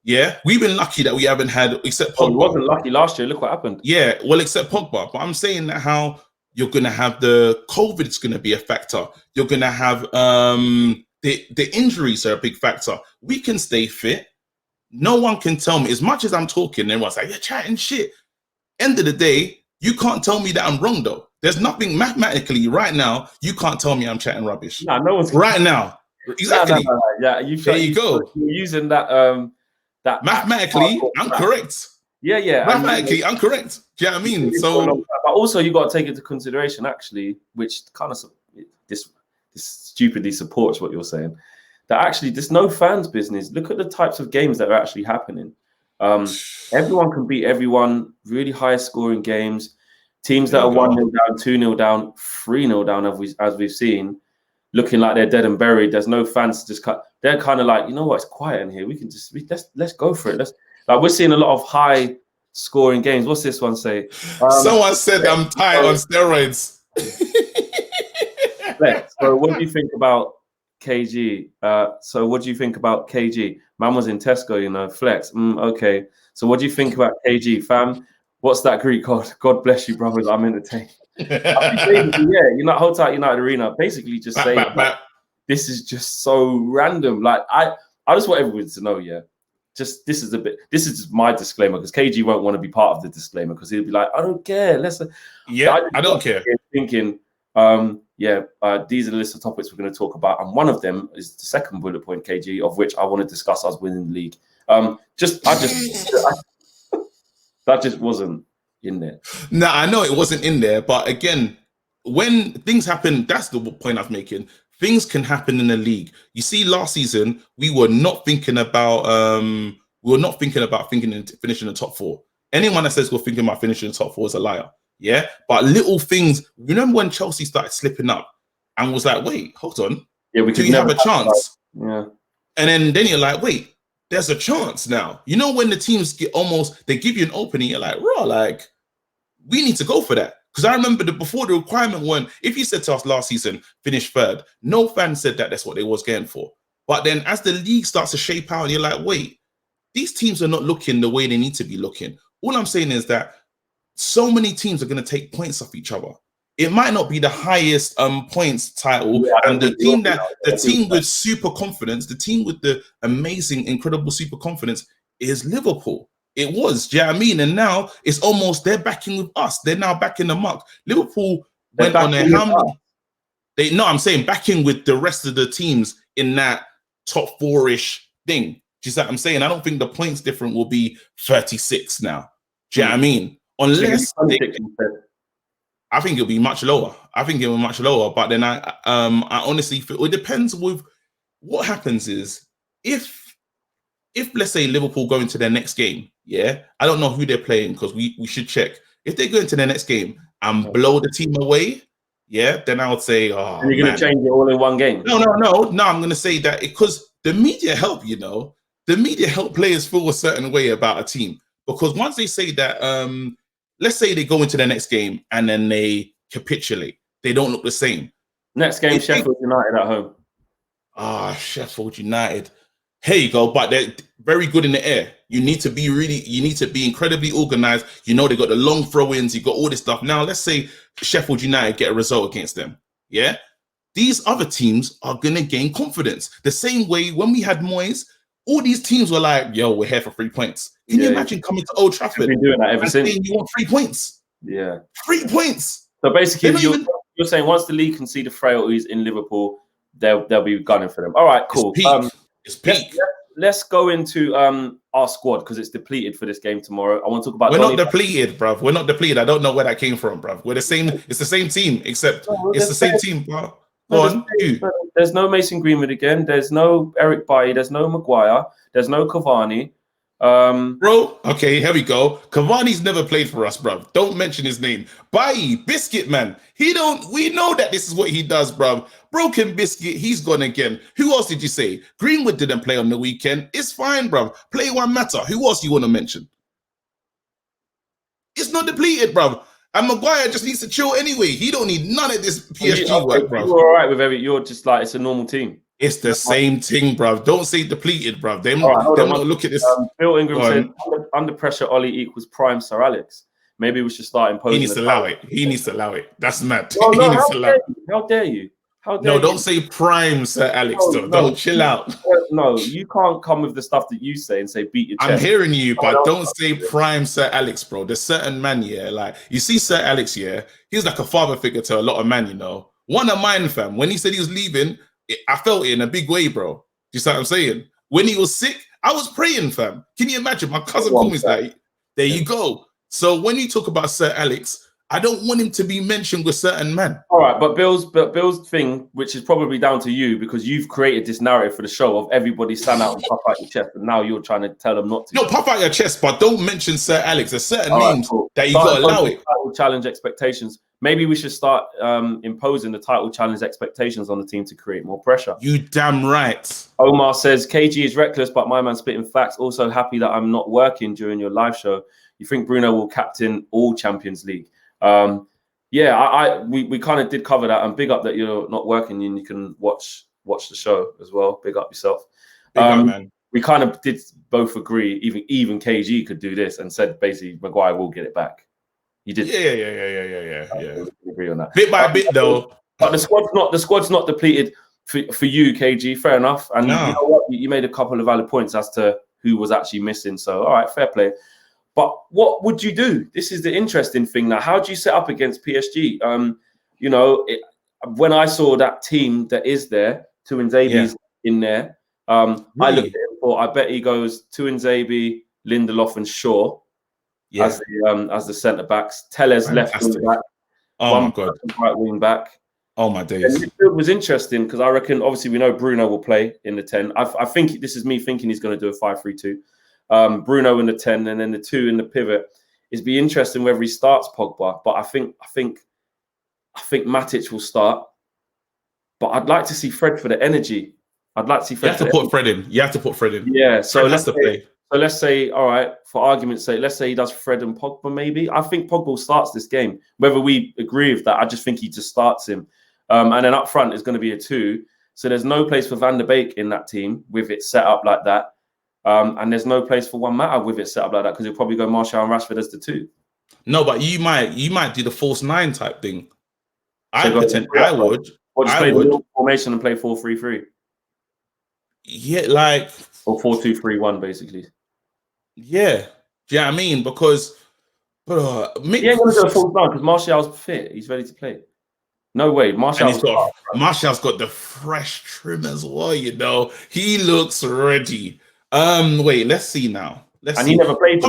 Yeah, we've been lucky that we haven't had, except Pogba. We wasn't lucky last year. Look what happened. Yeah, well, except Pogba. But I'm saying that how you're going to have the COVID's going to be a factor. You're going to have the injuries are a big factor. We can stay fit. No one can tell me, as much as I'm talking, everyone's like, you're chatting shit. End of the day, you can't tell me that I'm wrong, though. There's nothing mathematically right now. You can't tell me I'm chatting rubbish. No, no one's right now. Exactly. No. Yeah, there you go. You're using that. That mathematically, I'm correct. Yeah. Mathematically, I'm correct. Do you know what I mean? So, but also you got to take into consideration, actually, which kind of this stupidly supports what you're saying. That actually, there's no fans' business. Look at the types of games that are actually happening. Everyone can beat everyone. Really high scoring games. Teams that are 1-0 down, 2-0 down, 3-0 down, as we've seen, looking like they're dead and buried. There's no fans to just cut. They're kind of like, you know what? It's quiet in here. We can just let's go for it. We're seeing a lot of high scoring games. What's this one say? Someone said I'm tired on steroids. So what do you think about KG? Man was in Tesco, you know, flex. Okay. So what do you think about KG, fam? What's that Greek code? God bless you, brothers. I'm entertained. Hold tight United Arena. Basically just saying this is just so random. Like I just want everyone to know, this is just my disclaimer, because KG won't want to be part of the disclaimer, because he'll be like, I don't care. I don't care. Thinking, these are the list of topics we're going to talk about, and one of them is the second bullet point, KG, of which I want to discuss us winning the league. That just wasn't in there. No, I know it wasn't in there, but again, when things happen, that's the point I'm making. Things can happen in the league. You see, last season we were not thinking about finishing the top 4. Anyone that says we're thinking about finishing the top 4 is a liar. Yeah, but little things. Remember when Chelsea started slipping up and was like, wait, hold on, we do you have a chance? Yeah, and then you're like, wait, there's a chance now. You know, when the teams they give you an opening, you're like, raw, like, we need to go for that. Because I remember before the requirement when, if you said to us last season, finish third, no fan said that that's what they was going for. But then as the league starts to shape out, you're like, wait, these teams are not looking the way they need to be looking. All I'm saying is that so many teams are going to take points off each other. It might not be the highest points title, and the team with super confidence, the team with the amazing, incredible super confidence is Liverpool. It was, do you know what I mean? And now it's almost they're backing with us. They're now back in the muck. Liverpool went on their I'm saying backing with the rest of the teams in that top 4-ish thing. Do you see what I'm saying? I don't think the points difference will be 36 now. Do you know what I mean? Unless I think it'll be much lower. But then I honestly feel it depends with what happens is if let's say Liverpool go into their next game, I don't know who they're playing, because we should check. If they go into their next game and blow the team away, then I would say, and you're going to change it all in one game. No, I'm going to say that because the media help, the media help players feel a certain way about a team, because once they say that, let's say they go into their next game and then they capitulate. They don't look the same. Next game, Sheffield United at home. Sheffield United. Here you go. But they're very good in the air. You need to be incredibly organized. You know, they got the long throw-ins. You got all this stuff. Now, let's say Sheffield United get a result against them. Yeah. These other teams are going to gain confidence. The same way when we had Moyes, all these teams were like, yo, we're here for 3 points. Can you imagine coming to Old Trafford doing that ever since? You want 3 points? Yeah. 3 points. So basically, you're saying once the league can see the frailties in Liverpool, they'll be gunning for them. All right, cool. It's peak. Let's go into our squad because it's depleted for this game tomorrow. I want to talk about. We're not depleted, bruv. We're not depleted. I don't know where that came from, bruv. We're the same. It's the same team, except it's the same team, bro. Go on. There's no Mason Greenwood again. There's no Eric Bailly. There's no Maguire. There's no Cavani. Bro, okay, here we go. Cavani's never played for us, bruv. Don't mention his name. Bailly, Biscuit, man. We know that this is what he does, bruv. Broken Biscuit, he's gone again. Who else did you say? Greenwood didn't play on the weekend. It's fine, bruv. Play one matter. Who else you want to mention? It's not depleted, bruv. And Maguire just needs to chill anyway. He don't need none of this PSG work, bruv. You're all right with you're just like, it's a normal team. It's the same thing, bruv. Don't say depleted, bruv. Them look at this. Bill Ingram said, under pressure, Ollie equals prime Sir Alex. Maybe we should start imposing. He needs to allow it. He needs to allow it. That's mad. No, he needs to allow it. How dare you? No, don't say prime Sir Alex, though. Don't chill out. No, you can't come with the stuff that you say and say beat your chest. I'm hearing you, but don't say prime Sir Alex, bro. There's certain man, yeah, like you see Sir Alex, yeah, he's like a father figure to a lot of man, you know. One of mine, fam, when he said he was leaving, I felt it in a big way, bro. Do you see what I'm saying? When he was sick, I was praying, fam. Can you imagine? My cousin called me like, there you go. So when you talk about Sir Alex, I don't want him to be mentioned with certain men. All right, but Bill's thing, which is probably down to you because you've created this narrative for the show of everybody stand out and puff out your chest, and now you're trying to tell them not to. No, puff out your chest, but don't mention Sir Alex. There's certain names that you got to allow it. Title challenge expectations. Maybe we should start imposing the title challenge expectations on the team to create more pressure. You damn right. Omar says, KG is reckless, but my man spitting facts. Also happy that I'm not working during your live show. You think Bruno will captain all Champions League? Yeah, we kind of did cover that, and big up that you're not working and you can watch the show as well. Big up yourself. Big up, man. We kind of did both agree, even KG could do this, and said basically Maguire will get it back. You did. Yeah. Agree on that. Bit by bit, though. But the squad's not depleted for you, KG. Fair enough. And you know what? You made a couple of valid points as to who was actually missing. So all right, fair play. But what would you do? This is the interesting thing now. How do you set up against PSG? You know, when I saw that team that is there, Tuanzebe's in there, I looked at it and thought, I bet he goes Tuanzebe, Lindelof, and Shaw as the centre backs. Tellez left wing back. Oh my God, right wing back. Oh my days. And midfield was interesting because I reckon, obviously, we know Bruno will play in the 10. I think this is me thinking he's going to do a 5-3-2. Bruno in the 10 and then the 2 in the pivot. It'd be interesting whether he starts Pogba, but I think Matic will start. But I'd like to see Fred for the energy. I'd like to see Fred. You have to put Fred in. You have to put Fred in. Yeah. So let's say, all right, for argument's sake, let's say he does Fred and Pogba. Maybe I think Pogba starts this game. Whether we agree with that, I just think he just starts him. And then up front is going to be a 2. So there's no place for Van der Beek in that team with it set up like that. And there's no place for Juan Mata with it set up like that because he'll probably go Martial and Rashford as the 2. No, but you might do the false 9 type thing. I would. Or just play the formation and play 4-3-3. Yeah, like or 4-2-3-1 basically. Yeah, do you know what I mean? Because he ain't gonna do a full time because Martial's fit. He's ready to play. No way, Martial's got the fresh trim as well. You know, he looks ready. Wait, let's see now. He never played.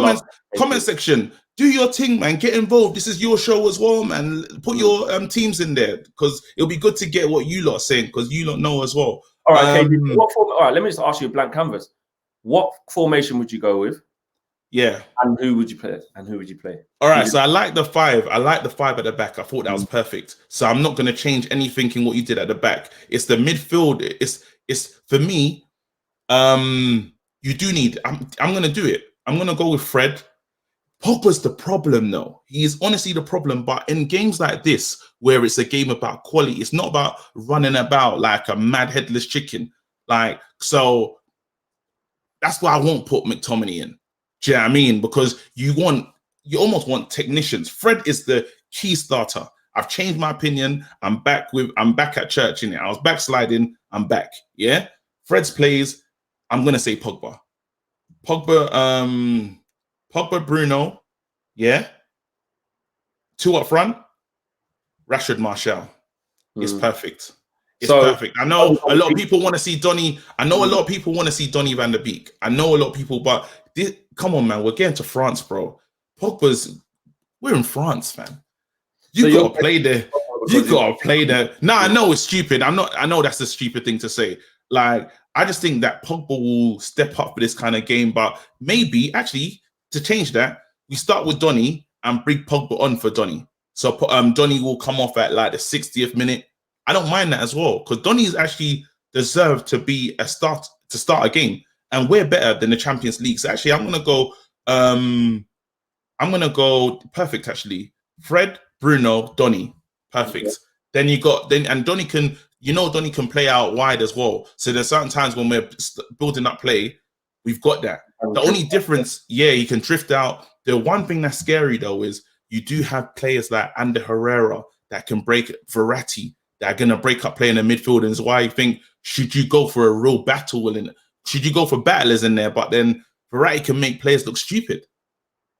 Comment section. Do your thing, man. Get involved. This is your show as well, man. Put your teams in there because it'll be good to get what you lot are saying because you lot know as well. All right, all right. Let me just ask you a blank canvas. What formation would you go with? Yeah. And who would you play? All right. So I like the 5. I like the 5 at the back. I thought that was perfect. So I'm not going to change anything in what you did at the back. It's the midfield. It's for me. You do need. I'm going to do it. I'm going to go with Fred. Pogba's the problem, though. He is honestly the problem. But in games like this, where it's a game about quality, it's not about running about like a mad headless chicken. Like, so that's why I won't put McTominay in. Do you know what I mean? Because you almost want technicians. Fred is the key starter. I've changed my opinion. I'm back at church in it. I was backsliding. I'm back. Yeah. Fred's plays. I'm gonna say Pogba. Pogba, Bruno, yeah. 2 up front, Rashford, Martial. It's perfect. It's So, perfect. I know a lot of people want to see Donny. I know a lot of people want to see Donny van der Beek. I know a lot of people, but come on, man. We're getting to France, bro. We're in France, man. You gotta play there. You gotta play there. No, I know it's stupid. I know that's a stupid thing to say. Like, I just think that Pogba will step up for this kind of game, but maybe actually to change that, we start with Donny and bring Pogba on for Donny. So Donny will come off at like the 60th minute. I don't mind that as well, because Donny's actually deserved to be to start a game, and we're better than the Champions League. So actually, I'm gonna go perfect. Actually, Fred, Bruno, Donny, perfect. Okay. And Donny can, Donny can play out wide as well. So there's certain times when we're building up play, we've got that. The only difference, he can drift out. The one thing that's scary though is you do have players like Ander Herrera that can break, Verratti, that are going to break up play in the midfield. And it's why I think, should you go for a real battle? Should you go for battlers in there? But then Verratti can make players look stupid.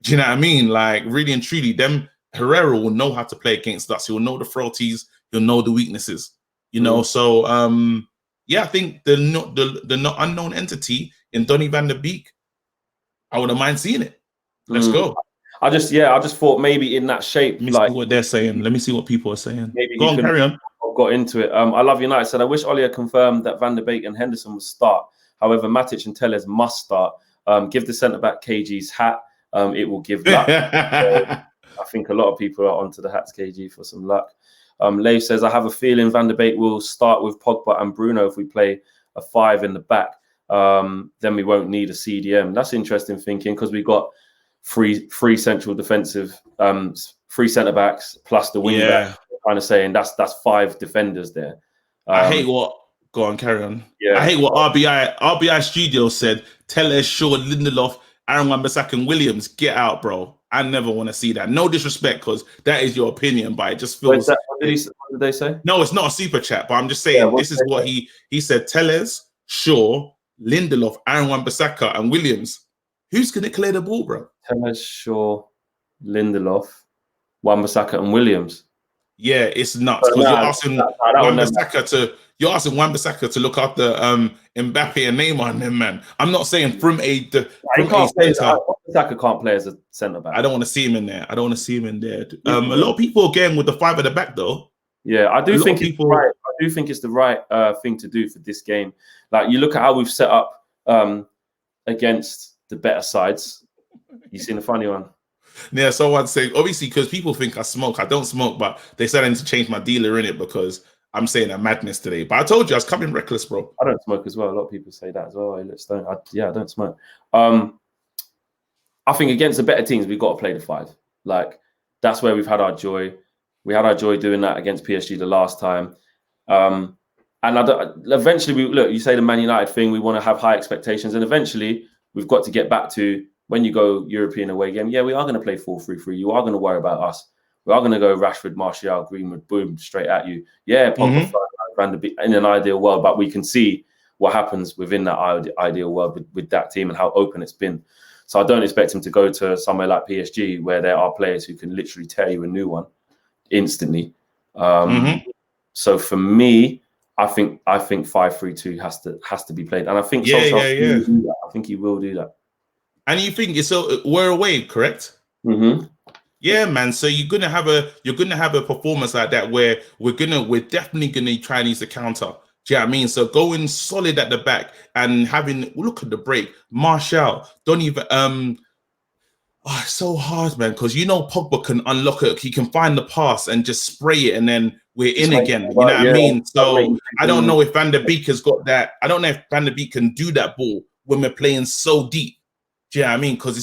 Do you know what I mean? Like, really and truly, Herrera will know how to play against us. He'll know the frailties. He'll know the weaknesses. So I think the unknown entity in Donny van der Beek, I wouldn't mind seeing it. Let's go. I just thought maybe in that shape. Let me see what they're saying. Let me see what people are saying. Maybe go on, carry on. Got into it. I love United said, I wish Oli had confirmed that Van der Beek and Henderson would start. However, Matic and Telles must start. Give the centre back KG's hat. It will give luck. I think a lot of people are onto the hats KG for some luck. Leif says, I have a feeling Van der Beek will start with Pogba and Bruno if we play a 5 in the back. Then we won't need a CDM. That's interesting thinking, because we got three central defensive, 3 centre backs plus the wing back. Kind of saying that's 5 defenders there. I hate what. Go on, carry on. Yeah, I hate what RBI Studios said. Telles, Shaw, Lindelof, Aaron Wan-Bissaka, and Williams. Get out, bro. I never want to see that. No disrespect, because that is your opinion, but it just feels. What did they say? No, it's not a super chat, but I'm just saying this is what he said. Telles, Shaw, Lindelof, Aaron Wan-Bissaka, and Williams. Who's gonna clear the ball, bro? Telles, Shaw, Lindelof, Wan-Bissaka, and Williams. Yeah, it's nuts, because you're asking Wan-Bissaka to look after Mbappe and Neymar and them, man. I'm not saying Wan-Bissaka can't play as a centre back. I don't want to see him in there. A lot of people are getting with the 5 at the back though. Yeah, I do think it's right. I do think it's the right thing to do for this game. Like, you look at how we've set up against the better sides. You seen the funny one? Yeah, someone saying, obviously, because people think I smoke. I don't smoke, but they said I need to change my dealer in it because I'm saying a madness today. But I told you I was coming reckless, bro. I don't smoke as well. A lot of people say that as well. I don't smoke. I think against the better teams, we've got to play the 5. Like, that's where we've had our joy. We had our joy doing that against PSG the last time. And eventually, you say the Man United thing, we want to have high expectations. And eventually, we've got to get back to, when you go European away game, we are going to play 4-3-3. You are going to worry about us. We are going to go Rashford, Martial, Greenwood, boom, straight at you. Yeah, Pogba, Van der Beek, in an ideal world, but we can see what happens within that ideal world with that team and how open it's been. So I don't expect him to go to somewhere like PSG, where there are players who can literally tear you a new one instantly. So for me, I think 5-3-2 has to be played, and I think I think he will do that. And you think we're away, correct? Yeah, man. So you're gonna have a performance like that where we're definitely gonna try and use the counter. Do you know what I mean? So going solid at the back and look at the break. Martial, don't even it's so hard, man, because Pogba can unlock it. He can find the pass and just spray it, and then we're in again. You know what I mean? So I don't know if Van der Beek has got that. I don't know if Van der Beek can do that ball when we're playing so deep. Do you know what I mean? Because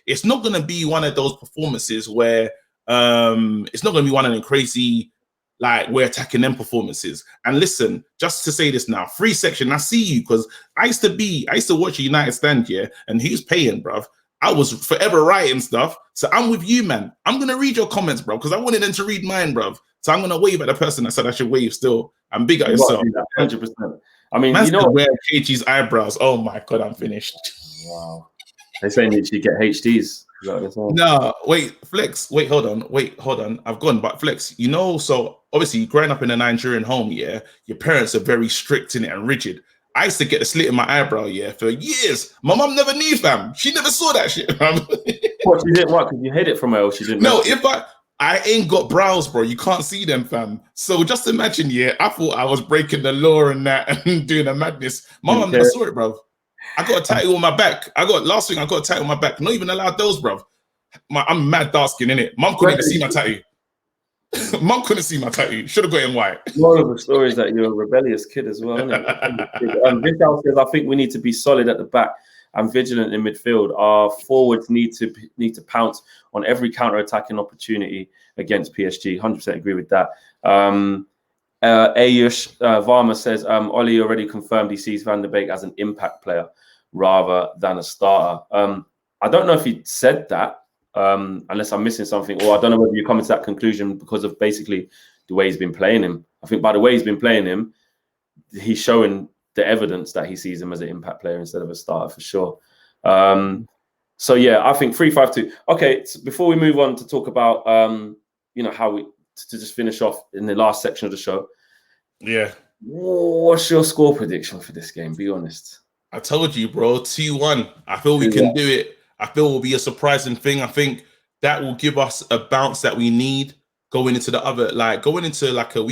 it's not gonna be one of those performances where it's not gonna be one of them crazy, like, we're attacking them performances. And listen, just to say this now, free section, I see you, because I used to watch a United stand, and who's paying, bruv? I was forever writing stuff. So I'm with you, man. I'm gonna read your comments, bro, because I wanted them to read mine, bruv. So I'm gonna wave at the person that said I should wave still. And big at yourself. 100%. I mean, wear KG's eyebrows. Oh my god, I'm finished. Wow. They're saying that you get HDs. No, wait, Flex. Wait, hold on. I've gone, but Flex, so obviously growing up in a Nigerian home, yeah, your parents are very strict in it and rigid. I used to get a slit in my eyebrow, yeah, for years. My mom never knew, fam. She never saw that shit, fam. What, she didn't what? Because you hid it from her, or she didn't? No, if I ain't got brows, bro. You can't see them, fam. So just imagine, yeah, I thought I was breaking the law and that and doing a madness. My mom never saw it, bro. I got a tattoo on my back. I got a tattoo on my back. Not even allowed those, bro. I'm mad dark skin, innit? Mom couldn't even see my tattoo. Mom couldn't see my tattoo. Should have got in white. One of the stories that you're a rebellious kid as well, isn't it? Vishal says, I think we need to be solid at the back and vigilant in midfield. Our forwards need to pounce on every counter-attacking opportunity against PSG. 100% agree with that. Ayush Varma says, Ollie already confirmed he sees Van der Beek as an impact player rather than a starter. I don't know if he said that, unless I'm missing something, or I don't know whether you come to that conclusion because of basically the way he's been playing him. I think by the way he's been playing him, he's showing the evidence that he sees him as an impact player instead of a starter for sure. So yeah, I think 3-5-2. Okay, so before we move on to talk about how we to just finish off in the last section of the show. Yeah. What's your score prediction for this game? Be honest. I told you, bro, 2-1. I feel we can do it. I feel it will be a surprising thing. I think that will give us a bounce that we need going into we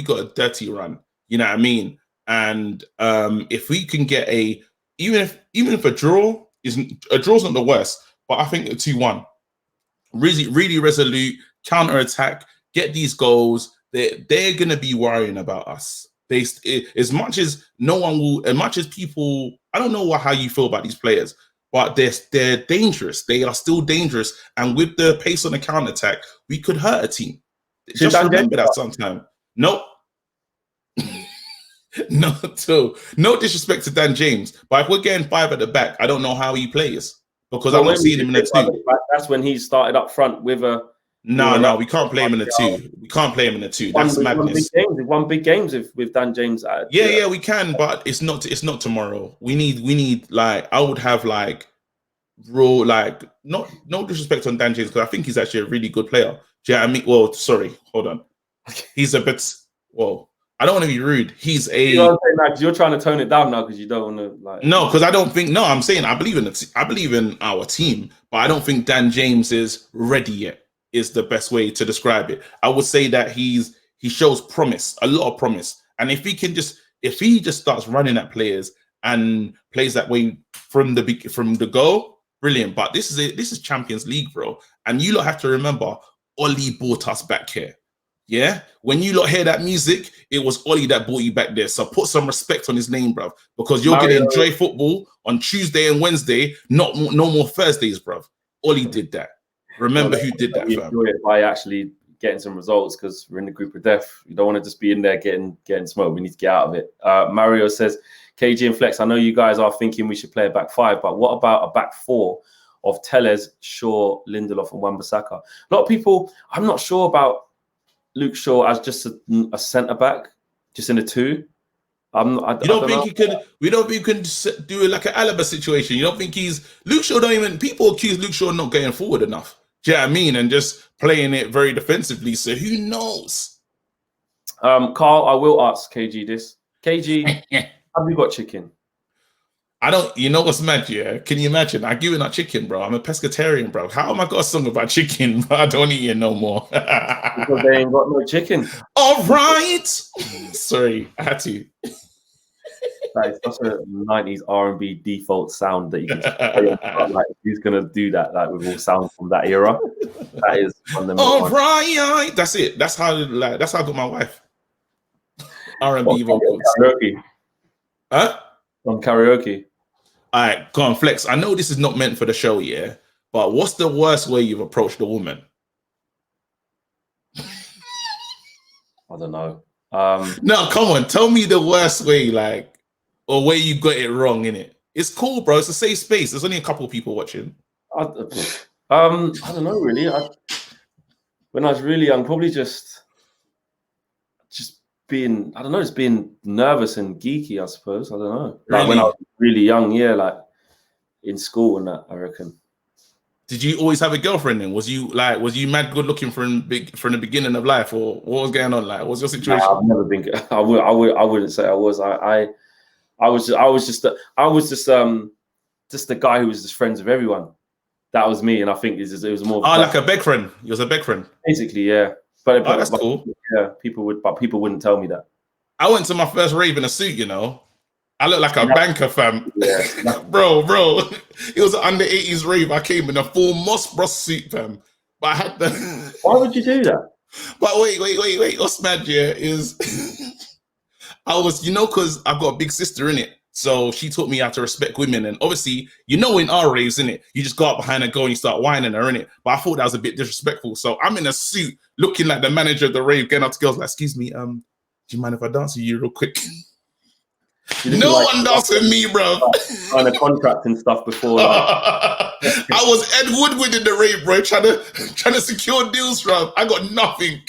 got a dirty run. You know what I mean? And if we can get even if a draw's not the worst, but I think a 2-1, really resolute counter-attack, get these goals. They're gonna be worrying about us. As much as people, I don't know how you feel about these players, but they're dangerous. They are still dangerous, and with the pace on the counter-attack, we could hurt a team. Just remember that sometime. Nope. No disrespect to Dan James, but if we're getting 5 at the back, I don't know how he plays because I'm not seeing him in the 2. That's when he started up front with a. No, we can't play him in the 2. We can't play him in the 2. That's madness. We've won big games with Dan James. Yeah, we can, but it's not tomorrow. We need I would have raw no disrespect on Dan James because I think he's actually a really good player. Do you know what I mean? Well, sorry, hold on. He's a bit. Well, I don't want to be rude. He's a. You know what I'm saying? Like, you're trying to tone it down now because you don't want to No, because I don't think. No, I'm saying I believe in our team, but I don't think Dan James is ready yet. Is the best way to describe it. I would say that he shows promise, a lot of promise, and if he just starts running at players and plays that way from the goal, brilliant. But this is Champions League, bro, and you lot have to remember, Ollie brought us back here. Yeah, when you lot hear that music, it was Ollie that brought you back there. So put some respect on his name, bro, because you're gonna enjoy football on Tuesday and Wednesday, no more Thursdays, bro. Ollie did that. Remember who did that, fam. Enjoy it by actually getting some results because we're in the group of death. You don't want to just be in there getting smoked. We need to get out of it. Mario says, KG and Flex, I know you guys are thinking we should play a back 5, but what about a back 4 of Telles, Shaw, Lindelof, and Wan-Bissaka? A lot of people, I'm not sure about Luke Shaw as just a centre back, just in a 2. We don't think he can do it like an Alaba situation. You don't think Luke Shaw people accuse Luke Shaw not getting forward enough. Do you know what I mean? And just playing it very defensively. So who knows? Carl, I will ask KG this. KG, have you got chicken? I don't. You know what's mad? Yeah, can you imagine? I give it not chicken, bro. I'm a pescatarian, bro. How am I got a song about chicken? But I don't eat it no more. Because they ain't got no chicken. All right. Sorry, I had to. That is such a 90s R&B default sound that you can play. Like, who's gonna do that? Like, with all sounds from that era. That is one of them. All right. That's it. That's how I got my wife. R&B vocals. Karaoke. Huh? On karaoke. All right, go on, Flex. I know this is not meant for the show, yeah, but what's the worst way you've approached a woman? I don't know. No, come on, tell me the worst way, or where you got it wrong in it. It's cool, bro. It's a safe space. There's only a couple of people watching. I don't know, really. When I was really young, probably just being, I don't know, just being nervous and geeky, I suppose. I don't know. Like when I was really young, yeah, like in school and that, I reckon. Did you always have a girlfriend then? Was you mad good looking from the beginning of life, or what was going on? Like, what was your situation? I've never been. I wouldn't say I was. I was just the guy who was just friends with everyone. That was me, and I think it was more. Oh, like a beg friend. You was a beg friend. Basically, yeah. But that's cool. Yeah, people wouldn't tell me that. I went to my first rave in a suit, you know. I look like a banker, fam. Yeah. bro. It was an under 80s rave. I came in a full Moss Bros suit, fam. But I had the. Why would you do that? But wait. What's mad, yeah, is I was, because I've got a big sister in it. So she taught me how to respect women. And obviously, in our raves, innit, you just go up behind her girl and you start whining her, innit? But I thought that was a bit disrespectful. So I'm in a suit looking like the manager of the rave, getting up to girls like, excuse me, do you mind if I dance with you real quick? No one danced with me, bro. On a contract and stuff before. Like. I was Ed Woodward in the rave, bro, trying to secure deals, bro. I got nothing.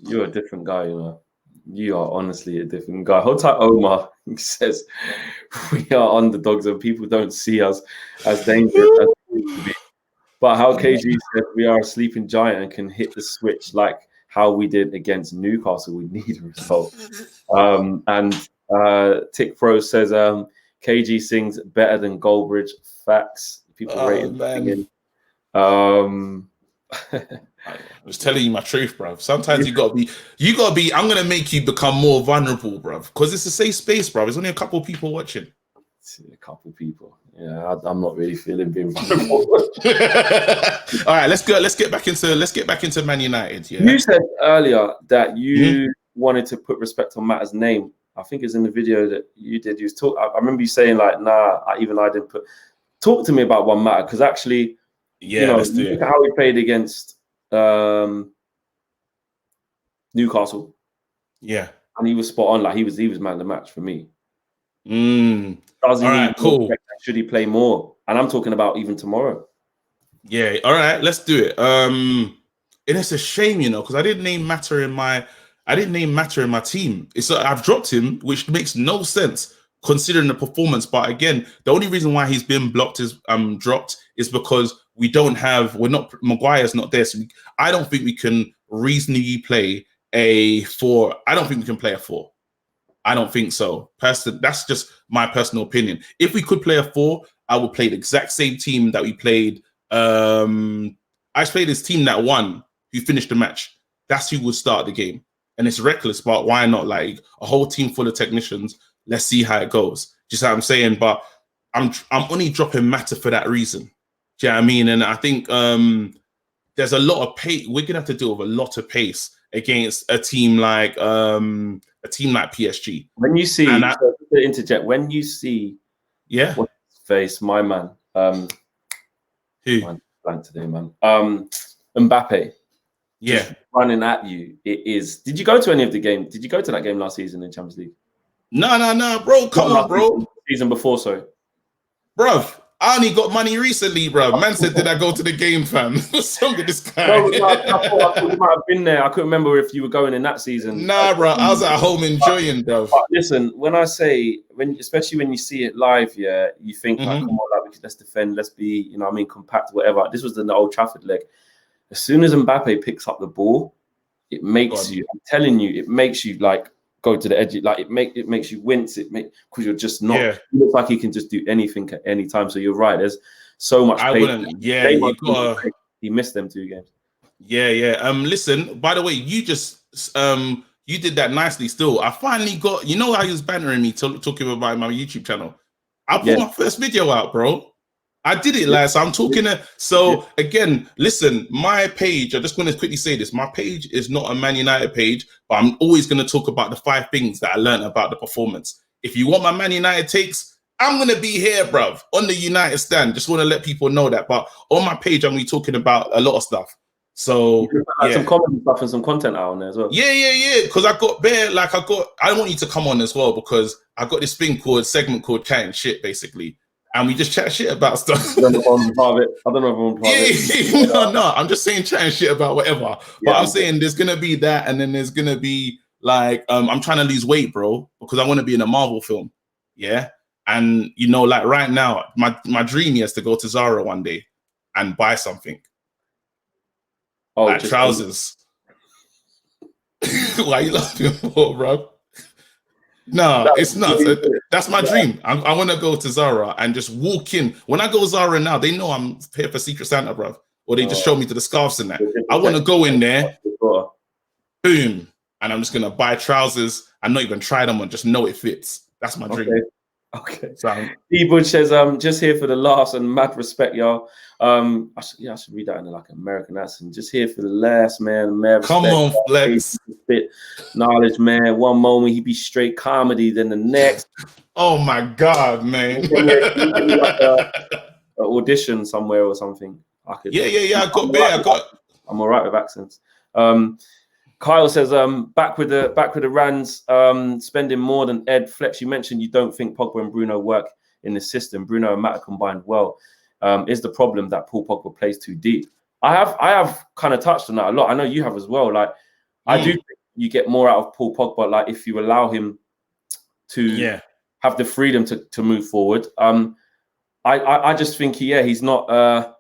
You're a different guy, You are honestly a different guy. Hold tight, Omar. He says, we are underdogs and people don't see us as dangerous as we used to be. But how KG said we are a sleeping giant and can hit the switch like how we did against Newcastle. We need a result. And Tick Pro says KG sings better than Goldbridge. Facts. People rating. I was telling you my truth, bro. Sometimes you gotta be. I'm gonna make you become more vulnerable, bro, because it's a safe space, bro. There's only a couple of people watching. A couple of people. Yeah, I'm not really feeling being vulnerable. All right, let's get back into Man United. Yeah. You said earlier that you wanted to put respect on Matt's name. I think it's in the video that you did. I remember you saying like, nah, I didn't put. Talk to me about one Matter, because actually, let's do look at how we played against Newcastle. Yeah, and he was spot on. Like he was man of the match for me. All right, cool. Should he play more? And I'm talking about even tomorrow. Yeah. All right, let's do it. And it's a shame, because I didn't name Matter in my team. I've dropped him, which makes no sense considering the performance. But again, the only reason why he's been dropped is because Maguire's not there. So I don't think we can reasonably play a 4. I don't think we can play a 4. I don't think so. That's just my personal opinion. If we could play a 4, I would play the exact same team that we played. I played this team that won, who finished the match. That's who would start the game. And it's reckless, but why not? Like a whole team full of technicians. Let's see how it goes. Just how I'm saying, but I'm only dropping Matter for that reason. Do you know what I mean? And I think there's a lot of pace. We're gonna have to deal with a lot of pace against a team like PSG. When you see, to interject, when you see, what's his face, my man, who? Man, blank today, man. Mbappe. Yeah, running at you. It is. Did you go to any of the game? Did you go to that game last season in Champions League? No, bro. Come on, bro. Season before, sorry. Bruv, I only got money recently, bro. Man said, did I go to the game, fam? What's wrong with this guy? No, I thought you might have been there. I couldn't remember if you were going in that season. Nah, bro. I was at home enjoying, bro. But listen, when I say, especially when you see it live, you think, like, come on, like, let's defend, let's be, compact, whatever. This was the Old Trafford leg. As soon as Mbappe picks up the ball, it makes you, I'm telling you, it makes you like go to the edge. Like it makes you wince. Because you're just not. Yeah. It looks like he can just do anything at any time. So you're right. There's so much. He missed them 2 games. Yeah. Listen. By the way, you just you did that nicely. Still, I finally got. You know how he was bantering me talking about my YouTube channel. I put my first video out, bro. I did it, lads. I'm talking again, listen, my page, I just want to quickly say this. My page is not a Man United page, but I'm always going to talk about the 5 things that I learned about the performance. If you want my Man United takes, I'm going to be here, bruv, on the United stand. Just want to let people know that. But on my page, I'm going to be talking about a lot of stuff. So some comment stuff and some content out on there as well. Yeah. Because I don't want you to come on as well, because I got this segment called Chatting Shit, basically. And we just chat shit about stuff. I don't know if I'm part of it. No. I'm just saying chatting shit about whatever. But I'm saying there's gonna be that, and then there's gonna be like I'm trying to lose weight, bro, because I want to be in a Marvel film. Yeah. And you know, like right now, my dream is to go to Zara one day and buy something. Oh, like trousers. Why are you laughing for, bro? No, it's not. That's my dream. I want to go to Zara and just walk in. When I go Zara now, they know I'm here for Secret Santa, bro. Or they just show me to the scarves and that. I want to go in there, boom, and I'm just gonna buy trousers and not even try them on, just know it fits. That's my dream. Okay. So Ebud says, just here for the laughs and mad respect, y'all. I should read that in like American accent. Just here for the laughs, man. Mad Come on, Flex. Bit knowledge, man. One moment he be straight comedy, then the next. Oh my God, man. Like a audition somewhere or something. Yeah. I'm all right with accents. Kyle says, back with the Rands, spending more than Ed. Flex, you mentioned you don't think Pogba and Bruno work in the system. Bruno and Mata combined well. Is the problem that Paul Pogba plays too deep? I have kind of touched on that a lot. I know you have as well. Like, I do think you get more out of Paul Pogba, like if you allow him to have the freedom to move forward. I just think he's not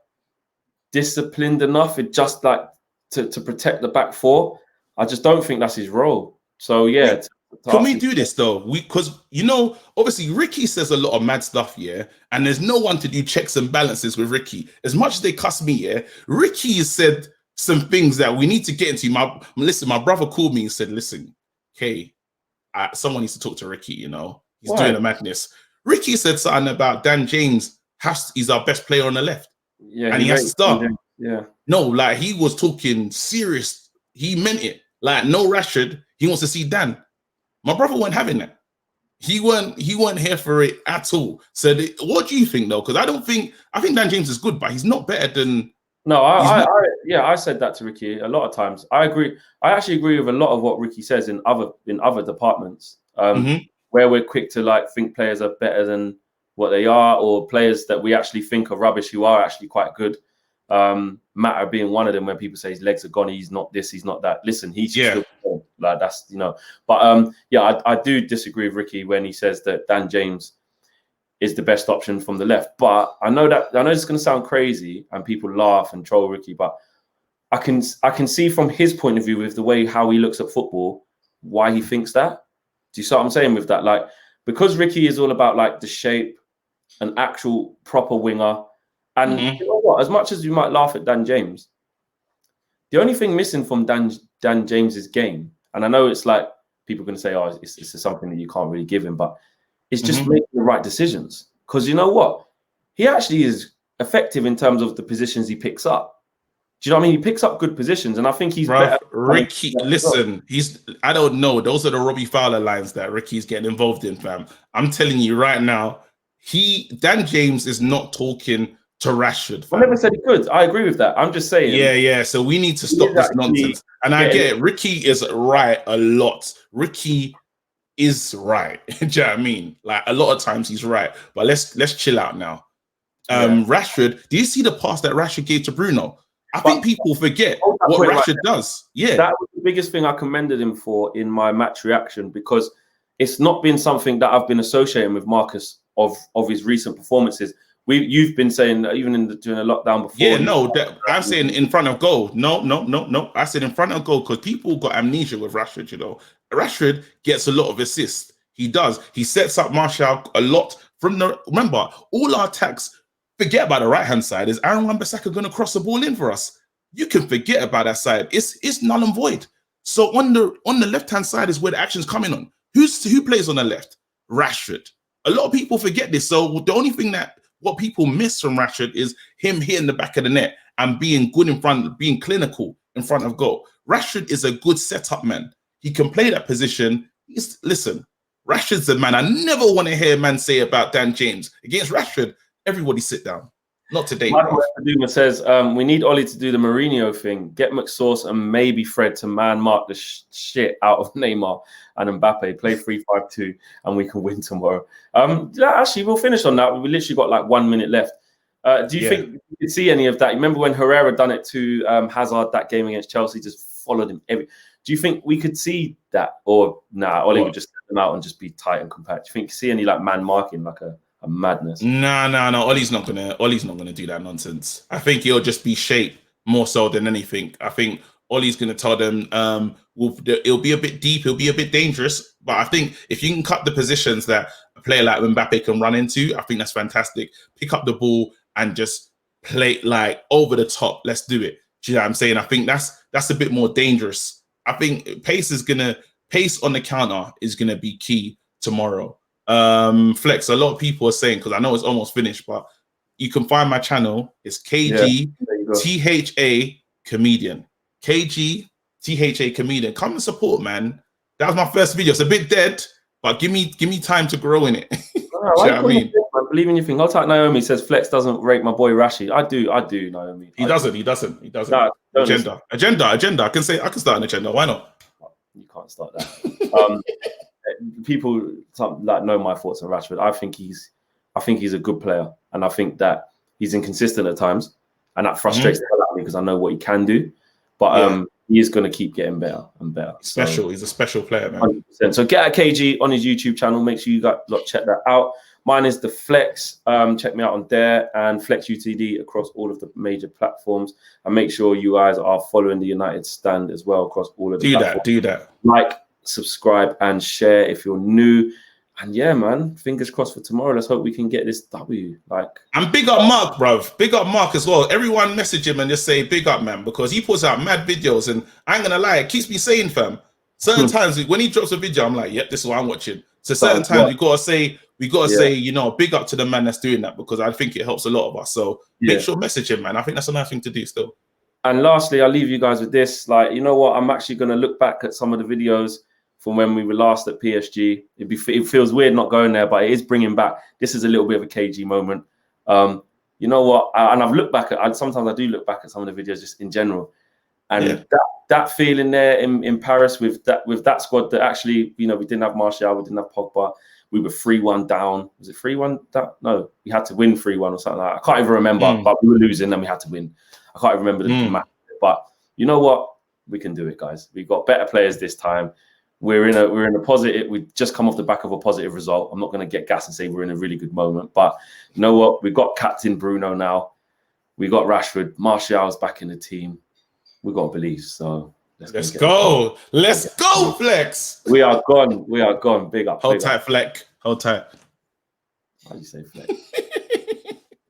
disciplined enough. It just like to protect the back four. I just don't think that's his role. So yeah. Can we do this though? Because you know, obviously Ricky says a lot of mad stuff, and there's no one to do checks and balances with Ricky. As much as they cuss me, Ricky has said some things that we need to get into. My brother called me and said, "Listen, okay, someone needs to talk to Ricky. You know, he's doing a madness." Ricky said something about Dan James he's our best player on the left, and he has to start. Yeah, no, like he was talking serious. He meant it. Like no Rashford, he wants to see Dan. My brother wasn't having that. He wasn't here for it at all. So what do you think though? Because I think Dan James is good, but he's not better than. No, I said that to Ricky a lot of times. I agree. I actually agree with a lot of what Ricky says in other departments, where we're quick to like think players are better than what they are, or players that we actually think are rubbish who are actually quite good. Matter being one of them, when people say his legs are gone, he's not this, he's not that. Listen, he's still like that's But I do disagree with Ricky when he says that Dan James is the best option from the left. But I know this is going to sound crazy and people laugh and troll Ricky, but I can see from his point of view with the way how he looks at football why he thinks that. Do you see what I'm saying with that? Like, because Ricky is all about like the shape, an actual proper winger. And you know what? As much as you might laugh at Dan James, the only thing missing from Dan James's game, and I know it's like people are going to say, "Oh, it's something that you can't really give him," but it's just making the right decisions. Because you know what? He actually is effective in terms of the positions he picks up. Do you know what I mean? He picks up good positions, and I think he's better. Ricky, listen, I don't know. Those are the Robbie Fowler lines that Ricky's getting involved in, fam. I'm telling you right now, Dan James is not talking to Rashford. I never said he could. I agree with that. I'm just saying. Yeah. So we need to stop this nonsense. And I get it. Ricky is right a lot. Ricky is right. Do you know what I mean? Like a lot of times he's right. But let's chill out now. Rashford, do you see the pass that Rashford gave to Bruno? I think people forget what Rashford does. Yeah. That was the biggest thing I commended him for in my match reaction, because it's not been something that I've been associating with Marcus of his recent performances. You've been saying even during the lockdown before. Yeah, no, I'm saying in front of goal. No. I said in front of goal because people got amnesia with Rashford. You know, Rashford gets a lot of assists. He does. He sets up Martial a lot remember, all our attacks. Forget about the right hand side. Is Aaron Wan-Bissaka going to cross the ball in for us? You can forget about that side. It's null and void. So on the left hand side is where the action's coming on. Who plays on the left? Rashford. A lot of people forget this. So the only thing what people miss from Rashford is him hitting the back of the net and being good in front, being clinical in front of goal. Rashford is a good setup man. He can play that position. Listen, Rashford's the man. I never want to hear a man say about Dan James. Against Rashford, everybody sit down. Not today. Michael Duma says, we need Ollie to do the Mourinho thing. Get McSauce and maybe Fred to man-mark the shit out of Neymar and Mbappe. Play 3-5-2 and we can win tomorrow. Actually, we'll finish on that. We literally got like 1 minute left. Do you think you could see any of that? Remember when Herrera done it to Hazard that game against Chelsea? Just followed him. Do you think we could see that, or nah? Ollie What? would just set them out and just be tight and compact. Do you think you see any like man marking, like a madness? No. Ollie's not gonna do that nonsense. I think he'll just be shape more so than anything. I think Ollie's gonna tell them, it'll be a bit deep, it'll be a bit dangerous. But I think if you can cut the positions that a player like Mbappe can run into, I think that's fantastic. Pick up the ball and just play like over the top. Let's do it. Do you know what I'm saying? I think that's a bit more dangerous. I think pace on the counter is gonna be key tomorrow. Flex, a lot of people are saying, because I know it's almost finished, but you can find my channel. It's KG THA Comedian. KG THA Comedian. Come and support, man. That was my first video. It's a bit dead, but give me time to grow in it. You know what I mean? I believe in your thing. I'll type Naomi says Flex doesn't rate my boy Rashi. I do, Naomi. He doesn't. No, agenda. I can start an agenda. Why not? You can't start that. People like know my thoughts on Rashford. I think he's a good player, and I think that he's inconsistent at times, and that frustrates the hell out of me because I know what he can do. But he is going to keep getting better and better. He's a special player, man. 100%. So get a KG on his YouTube channel. Make sure you check that out. Mine is the Flex. Check me out on there, and Flex UTD across all of the major platforms. And make sure you guys are following the United Stand as well across all of the platforms. Do that. Like, subscribe, and share if you're new. And yeah, man, fingers crossed for tomorrow. Let's hope we can get this W. And big up Mark, bruv. Big up Mark as well. Everyone message him and just say big up, man, because he puts out mad videos, and I ain't gonna lie, it keeps me saying, fam. Certain times when he drops a video, I'm like, yep, this is what I'm watching. So certain times we gotta say, you know, big up to the man that's doing that, because I think it helps a lot of us. So make sure message him, man. I think that's a nice thing to do still. And lastly, I'll leave you guys with this. Like, you know what? I'm actually gonna look back at some of the videos from when we were last at PSG. It feels weird not going there, but it is bringing back. This is a little bit of a KG moment. You know what? And I've looked back at. Sometimes I do look back at some of the videos just in general, and that feeling there in Paris with that squad that actually, you know, we didn't have Martial, we didn't have Pogba. We were 3-1 down. Was it 3-1 down? No, we had to win 3-1 or something like that. I can't even remember, but we were losing and we had to win. I can't even remember the match. But you know what? We can do it, guys. We've got better players this time. We're in a positive. We've just come off the back of a positive result. I'm not going to get gas and say we're in a really good moment, but you know what? We've got captain Bruno now. We got Rashford. Martial's back in the team. We've got to believe. So let's go. Let's go, Flex. We are gone. Big up. Hold tight, Fleck. Hold tight. How do you say Flex?